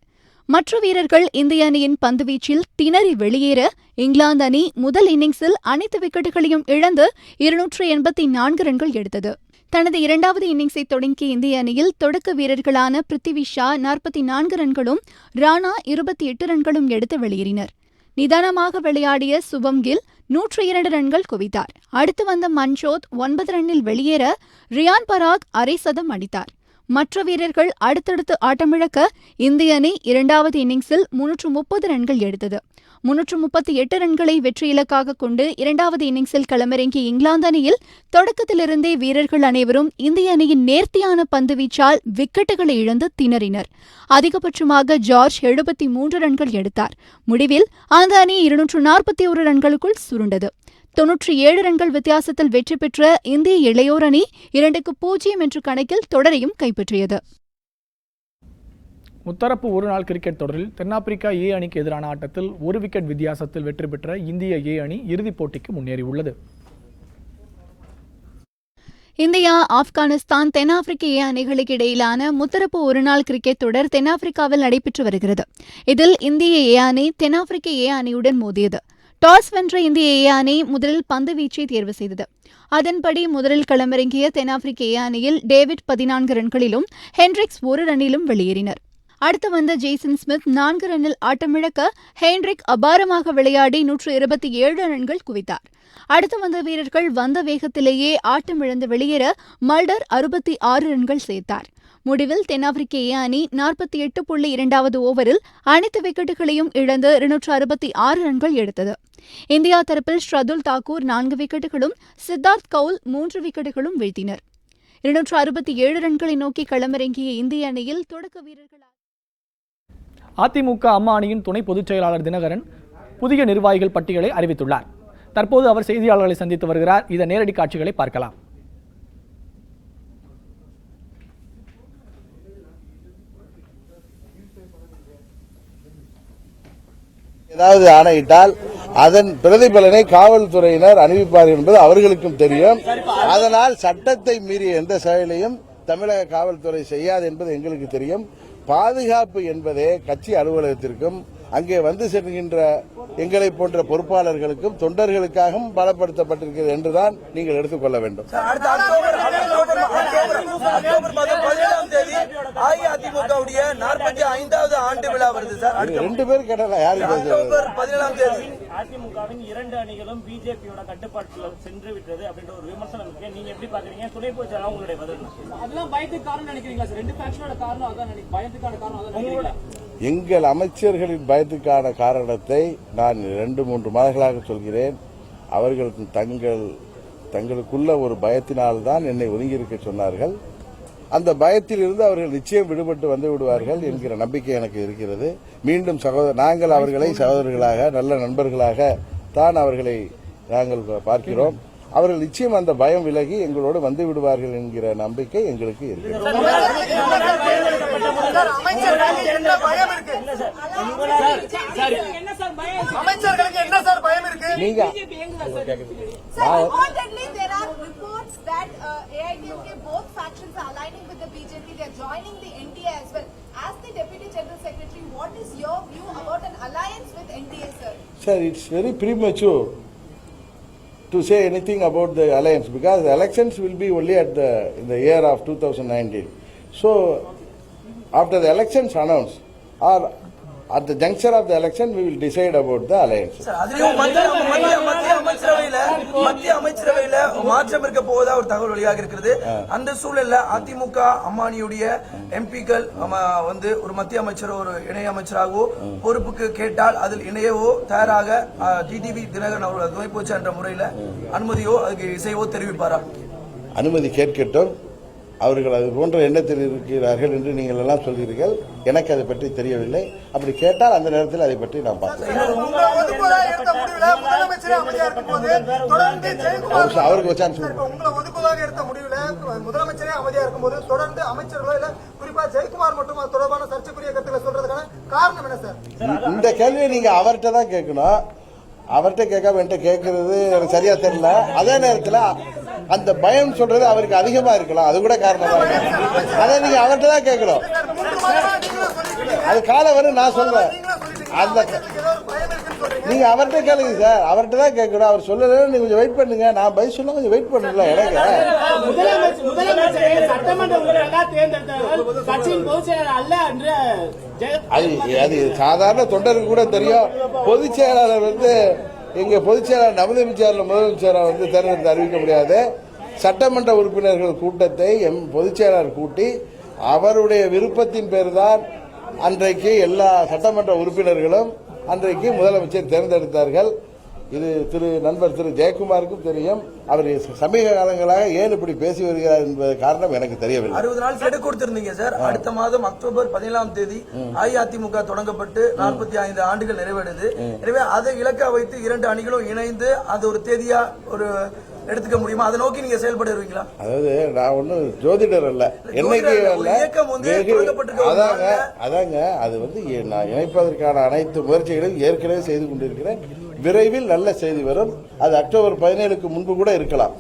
மற்ற வீரர்கள் இந்திய அணியின் பந்துவீச்சில் திணறி வெளியேற இங்கிலாந்து அணி முதல் இன்னிங்ஸில் அனைத்து விக்கெட்டுகளையும் இழந்து 284 ரன்கள் எடுத்தது. தனது 2வது இன்னிங்ஸை தொடங்கிய இந்திய அணியில் தொடக்க வீரர்களான பிருத்திவி ஷா 44 ரன்களும், ராணா 28 ரன்களும் எடுத்து வெளியேறினர். நிதானமாக விளையாடிய சுபம் கில் 102 ரன்கள் குவித்தார். அடுத்து வந்த மன்சோத் 9 ரன்னில் வெளியேற ரியான் பராக் அரை சதம் அடித்தார். மற்ற வீரர்கள் அடுத்தடுத்து ஆட்டமிழக்க இந்திய அணி 2வது இன்னிங்ஸில் 330 ரன்கள் எடுத்தது. 338 ரன்களை வெற்றி இலக்காக கொண்டு 2வது இன்னிங்ஸில் களமிறங்கிய இங்கிலாந்து அணியில் தொடக்கத்திலிருந்தே வீரர்கள் அனைவரும் இந்திய அணியின் நேர்த்தியான பந்துவீச்சால் விக்கெட்டுகளை இழந்து திணறினர். அதிகபட்சமாக ஜார்ஜ் 73 ரன்கள் எடுத்தார். முடிவில் அந்த அணி 241 ரன்களுக்குள் சுருண்டது. 97 ரன்கள் வித்தியாசத்தில் வெற்றி பெற்ற இந்திய இளையோர் அணி 2-0 என்ற கணக்கில் தொடரையும் கைப்பற்றியது. முத்தரப்பு ஒருநாள் கிரிக்கெட் தொடரில் தென்னாப்பிரிக்கா ஏ அணிக்கு எதிரான ஆட்டத்தில் 1 விக்கெட் வித்தியாசத்தில் வெற்றி பெற்ற இந்திய ஏ அணி இறுதிப் போட்டிக்கு முன்னேறியுள்ளது. இந்தியா, ஆப்கானிஸ்தான், தென்னாப்பிரிக்க ஏ அணிகளுக்கு இடையிலான முத்தரப்பு ஒருநாள் கிரிக்கெட் தொடர் தென்னாப்பிரிக்காவில் நடைபெற்று வருகிறது. இதில் இந்திய ஏ அணி தென்னாப்பிரிக்க ஏ அணியுடன் மோதியது. டாஸ் வென்ற இந்திய ஏ அணி முதலில் பந்து வீச்சை தேர்வு செய்தது. அதன்படி முதலில் களமிறங்கிய தென்னாப்பிரிக்க ஏ அணியில் டேவிட் 14 ரன்களிலும், ஹென்ட்ரிக்ஸ் 1 ரன்னிலும் வெளியேறினர். அடுத்து வந்த ஜேசன் ஸ்மித் 4 ரன்னில் ஆட்டமிழக்க ஹென்ட்ரிக் அபாரமாக விளையாடி 127 ரன்கள் குவித்தார். அடுத்து வந்த வீரர்கள் வந்த வேகத்திலேயே ஆட்டமிழந்து வெளியேற மல்டர் 66 ரன்கள் சேர்த்தார். முடிவில் தென்னாப்பிரிக்க ஏ அணி 48.2வது ஓவரில் அனைத்து விக்கெட்டுகளையும் இழந்து 266 ரன்கள் எடுத்தது. இந்தியா தரப்பில் ஷ்ரதுல் தாக்கூர் 4 விக்கெட்டுகளும், சித்தார்த் கவுல் 3 விக்கெட்டுகளும் வீழ்த்தினர். 267 ரன்களை நோக்கி களமிறங்கிய இந்திய அணியில் தொடக்க வீரர்கள் அதிமுக அம்மா அணியின் துணை பொதுச் செயலாளர் தினகரன் புதிய நிர்வாகிகள் பட்டியலை அறிவித்துள்ளார். தற்போது அவர் செய்தியாளர்களை சந்தித்து வருகிறார். இதன் நேரடி காட்சிகளை பார்க்கலாம். ஏதாவது ஆணையிட்டால் அதன் பிரதிபலனை காவல்துறையினர் அறிவிப்பார்கள் என்பது அவர்களுக்கும் தெரியும். அதனால் சட்டத்தை மீறிய எந்த செயலையும் தமிழக காவல்துறை செய்யாது என்பது எங்களுக்கு தெரியும். பாதுகாப்பு என்பதே கட்சி அலுவலகத்திற்கும் அங்கே வந்து செல்கின்ற எங்களை போன்ற பொறுப்பாளர்களுக்கும் தொண்டர்களுக்காகவும் பலப்படுத்தப்பட்டிருக்கிறது என்றுதான் நீங்கள் எடுத்துக்கொள்ள வேண்டும். அஇஅதிமுகவுடைய 45வது ஆண்டு விழா வருது சார். 2 பேர் கேட்டலாம் யாருக்கு அக்டோபர் 17ஆம் தேதி அதிமுகவின் 2 அணிகளும் பிஜேபியோட கட்டுப்பாட்டில் சென்று விட்டது அப்படின்ற ஒரு விமர்சனம் இருக்கு. நீங்க எப்படி பாக்குறீங்க? துணை பொதுச் செயலாளர் உங்களுடைய பதில். அதெல்லாம் பயத்துக்கு காரணம் நினைக்கிறீங்களா சார்? 2 ஃபேக்ஷனோட காரணம் அதான் பயத்துக்கான காரணம் அதான் நினைக்கிறீங்களா? எங்கள் அமைச்சர்களின் பயத்துக்கான காரணத்தை நான் 2-3 மாதங்களாக சொல்கிறேன். அவர்களுக்கு தங்களுக்குள்ள ஒரு பயத்தினால்தான் என்னை ஒதுங்கியிருக்க சொன்னார்கள். அந்த பயத்தில் இருந்து அவர்கள் நிச்சயம் விடுபட்டு வந்து விடுவார்கள் என்கிற நம்பிக்கை எனக்கு இருக்கிறது. மீண்டும் நாங்கள் அவர்களை சகோதரர்களாக, நல்ல நண்பர்களாக தான் அவர்களை நாங்கள் பார்க்கிறோம். அவர்கள் நிச்சயம் அந்த பயம் விலகி எங்களோடு வந்து விடுவார்கள் என்கிற நம்பிக்கை எங்களுக்கு இருக்கிறது. அமைச்சர்களுக்கு என்ன சார் பயம் இருக்கு? நீங்க Reportedly, there are reports that AIDMK both factions are aligning with the BJP. They are joining the NDA as well. As the Deputy General Secretary, what is your view about an alliance with NDA, sir? Sir, it's very premature to say anything about the alliance because the elections will be only in the year of 2019. So, after the elections announced or at the juncture of the election, we will decide about the alliance. அதுலயும் மத்திய அமைச்சரவையில மாற்றம் இருக்க போவதா ஒரு தகவல் வெளியாக இருக்கிறது. அந்த சூழல்ல அதிமுக அம்மானியுடைய எம்பிக்கள் வந்து ஒரு மத்திய அமைச்சரோ ஒரு இணை அமைச்சராகவோ பொறுப்புக்கு கேட்டால் அதில் இணையவோ தயாராக டிடிவி தினகரன் அவர்கள் துணை போச்சு என்ற முறையில அனுமதியோ அதுக்கு இசைவோ தெரிவிப்பாரா? அனுமதி கேட்கட்டும். அவர்கள் அது போன்ற எண்ணத்தில் இருக்கிறார்கள் என்று நீங்கள் எல்லாம் சொல்கிறீர்கள். எனக்கு அதை பற்றி தெரியவில்லை. அப்படி கேட்டால் அந்த நேரத்தில் அதை பற்றி நான் பார்த்தேன். அவருக்கு வச்சான்னு முதலமைச்சரே அமைதியா இருக்கும்போது தொடர்ந்து அமைச்சர்களோ இல்ல குறிப்பா ஜெயக்குமார் மட்டும் அது தொடர்பான சர்ச்சைக்குரிய கருத்துக்களை சொல்றதுக்கான காரணம் என்ன சார்? இந்த கேள்வியை நீங்க அவர்கிட்ட தான் கேட்கணும். அவர்கிட்ட கேட்காம என்கிட்ட கேட்கறது எனக்கு சரியா தெரியல. அதே நேரத்தில் அந்த பயம் சொல்றது அவருக்கு அதிகமா இருக்கலாம். அது கூட காரணமா இருக்கு. அதை நீங்க அவர்கிட்ட தான் கேட்கணும். அது காலம் வரும் நான் சொல்றேன். அந்த நீங்க அவர்கிட்ட கேளுங்க சார். அவர்கிட்ட தான் கேட்கணும். அவர் சொல்லல. நீங்க கொஞ்சம் வெயிட் பண்ணுங்க. நான் பதில் சொல்ல கொஞ்சம் வெயிட் பண்ணல. எனக்கு அது சாதாரண தொண்டருக்கு கூட தெரியும். பொதுச் செயலாளர் வந்து எங்க பொதுச் செயலாளர் முதலமைச்சர் வந்து தேர்ந்தெடுத்து அறிவிக்க முடியாது. சட்டமன்ற உறுப்பினர்கள் கூட்டத்தை பொதுச் செயலாளர் கூட்டி அவருடைய விருப்பத்தின் பேர்தான் அன்றைக்கு எல்லா சட்டமன்ற உறுப்பினர்களும் அன்றைக்கு முதலமைச்சர் தேர்ந்தெடுத்தார்கள். இது நண்பர் திரு ஜெயக்குமாருக்கும் தெரியும். அவர் சமீப காலங்களாக ஏன் இப்படி பேசி வருகிறார் என்பது காரணம் எனக்கு தெரியவில்லை. 60 நாள் கெடு கொடுத்திருந்தீங்க சார். அடுத்த மாதம் அக்டோபர் 17ஆம் தேதி அஇஅதிமுக தொடங்கப்பட்டு 45 ஆண்டுகள் நிறைவடைது. எனவே அதை இலக்கா வைத்து 2 அணிகளும் இணைந்து அது ஒரு தேதியா ஒரு எடுத்துக்க முடியுமா? அதை நோக்கி நீங்க செயல்படுவீங்களா? அதாவது நான் ஒன்னும் ஜோதிடர் அல்ல, என்னைக்கு அதாங்க அது வந்து நான் இணைப்பதற்கான அனைத்து முயற்சிகளையும் ஏற்கனவே செய்து கொண்டிருக்கிறேன். விரைவில் நல்ல செய்தி வரும். அது அக்டோபர் 17க்கு முன்பு கூட இருக்கலாம்.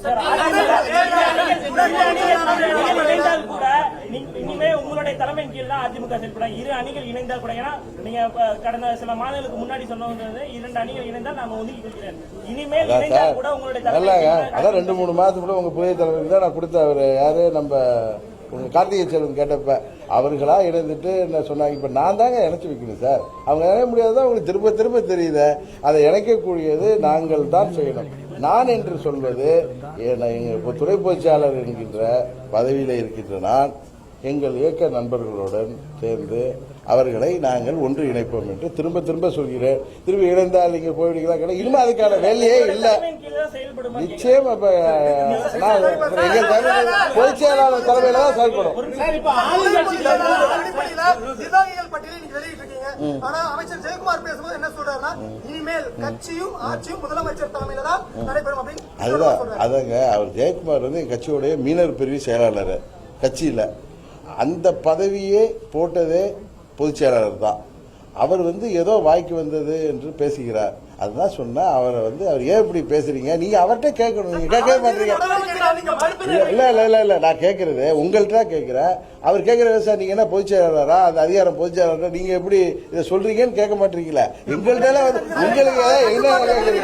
உங்களுடைய தலைமையின் கீழ் தான் அதிமுக செயல்பட 2 அணிகள் இணைந்தால் கூட, ஏன்னா நீங்க கடந்த சில மாதங்களுக்கு முன்னாடி சொன்னவங்க 2 அணிகள் இணைந்தால் நாம ஒதுக்கி கொடுக்கிறேன். இனிமேல் இணைந்தால் கூட உங்களுடைய அதான் 2-3 மாதத்துக்கு கூட உங்க புதிய தலைவருக்கு தான் நான் கொடுத்த. அவர் யாரு நம்ம கார்த்திகை செல்வன் கேட்டப்ப அவர்களா இணைந்துட்டு என்ன சொன்னாங்க. இப்ப நான் தாங்க இணைச்சு வைக்கணும் சார். அவங்க இணைய முடியாதுதான் உங்களுக்கு திரும்ப திரும்ப தெரியுது. அதை இணைக்கக்கூடியது நாங்கள் தான் செய்யணும். நான் என்று சொல்வது எங்க துணை பொதுச்செயலாளர் என்கின்ற பதவியில இருக்கின்ற நான் எங்கள் இயக்க நண்பர்களுடன் சேர்ந்து அவர்களை நாங்கள் ஒன்று இணைப்போம் என்று திரும்ப திரும்ப சொல்கிறேன். திரும்ப இணைந்தால் நீங்க போய்விடுங்களா? இனிமே அதுக்கான வேலையே இல்லை. நிச்சயம் பொதுச் செயலாளர் தலைமையில தான் செயல்படும். அமைச்சர் ஜெயக்குமார் பேசும்போது என்ன சொல்றாருன்னா, இனிமேல் கட்சியும் ஆட்சியும் முதலமைச்சர் தலைமையில தான் நடைபெறும் அப்படின்னு. அதாங்க அவர் ஜெயக்குமார் வந்து என் கட்சியுடைய மீனவர் பிரிவு செயலாளர். கட்சியில அந்த பதவியே போட்டதே பொதுச் செயலாளர் தான். அவர் வந்து ஏதோ வாய்க்கு வந்தது என்று பேசுகிறார். அதுதான் சொன்னா அவரை வந்து அவர் ஏன் இப்படி பேசுறீங்க? நீங்க அவர்கிட்ட கேட்கணும். நீங்க கேட்கவே மாட்டீங்க. இல்ல இல்ல இல்ல இல்ல நான் கேட்கறது உங்கள்கிட்ட தான் கேட்கிறேன். அவர் கேட்கறது சார் நீங்க என்ன பொதுச் செயலாளரா, அந்த அதிகாரம் பொதுச் செயலாளர் நீங்க எப்படி இதை சொல்றீங்கன்னு கேட்க மாட்டீங்களா? எங்கள்கிட்ட உங்களுக்கு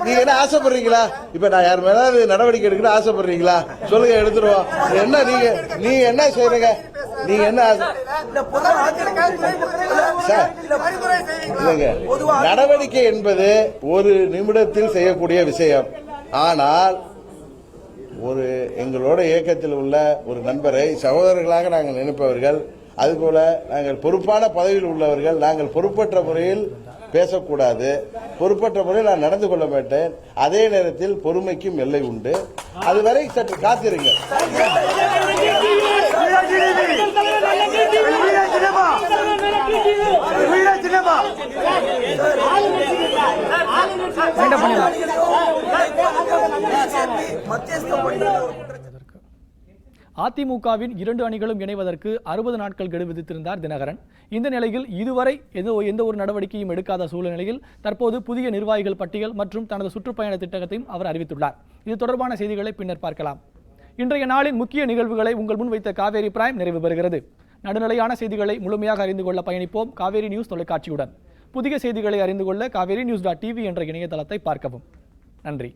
நீங்க என்ன ஆசைப்படுறீங்களா? இப்ப நான் யார் மேல நடவடிக்கை எடுக்கணும் ஆசைப்படுறீங்களா? சொல்லுங்க, எடுத்துருவோம். என்ன நீங்க என்ன செய்யறீங்க? நீங்க என்ன நடவடிக்கை என்பது ஒரு நிமிடத்தில் செய்யக்கூடிய விஷயம். ஆனால் ஒரு எங்களோட இயக்கத்தில் உள்ள ஒரு நண்பரை சகோதரர்களாக நாங்கள் நினைப்பவர்கள், அதுபோல நாங்கள் பொறுப்பான பதவியில் உள்ளவர்கள், நாங்கள் பொறுப்பற்ற முறையில் பேசக்கூடாது. பொறுப்பற்ற முறையில் நான் நடந்து கொள்ள மாட்டேன். அதே நேரத்தில் பொறுமைக்கும் எல்லை உண்டு. அதுவரை சற்று காத்திருங்க. அதிமுகவின் 2 அணிகளும் இணைவதற்கு 60 நாட்கள் கெடு விதித்திருந்தார் தினகரன். இந்த நிலையில் இதுவரை எந்த ஒரு நடவடிக்கையும் எடுக்காத சூழ்நிலையில் தற்போது புதிய நிர்வாகிகள் பட்டியல் மற்றும் தனது சுற்றுப்பயண திட்டத்தையும் அவர் அறிவித்துள்ளார். இது தொடர்பான செய்திகளை பின்னர் பார்க்கலாம். இன்றைய நாளின் முக்கிய நிகழ்வுகளை உங்கள் முன் வைத்த காவேரி பிரைம் நிறைவு பெறுகிறது. நடுநிலையான செய்திகளை முழுமையாக அறிந்து கொள்ள பயணிப்போம் காவேரி நியூஸ் தொலைக்காட்சியுடன். புதிய செய்திகளை அறிந்து கொள்ள காவேரி news.tv என்ற இணையதளத்தை பார்க்கவும். நன்றி.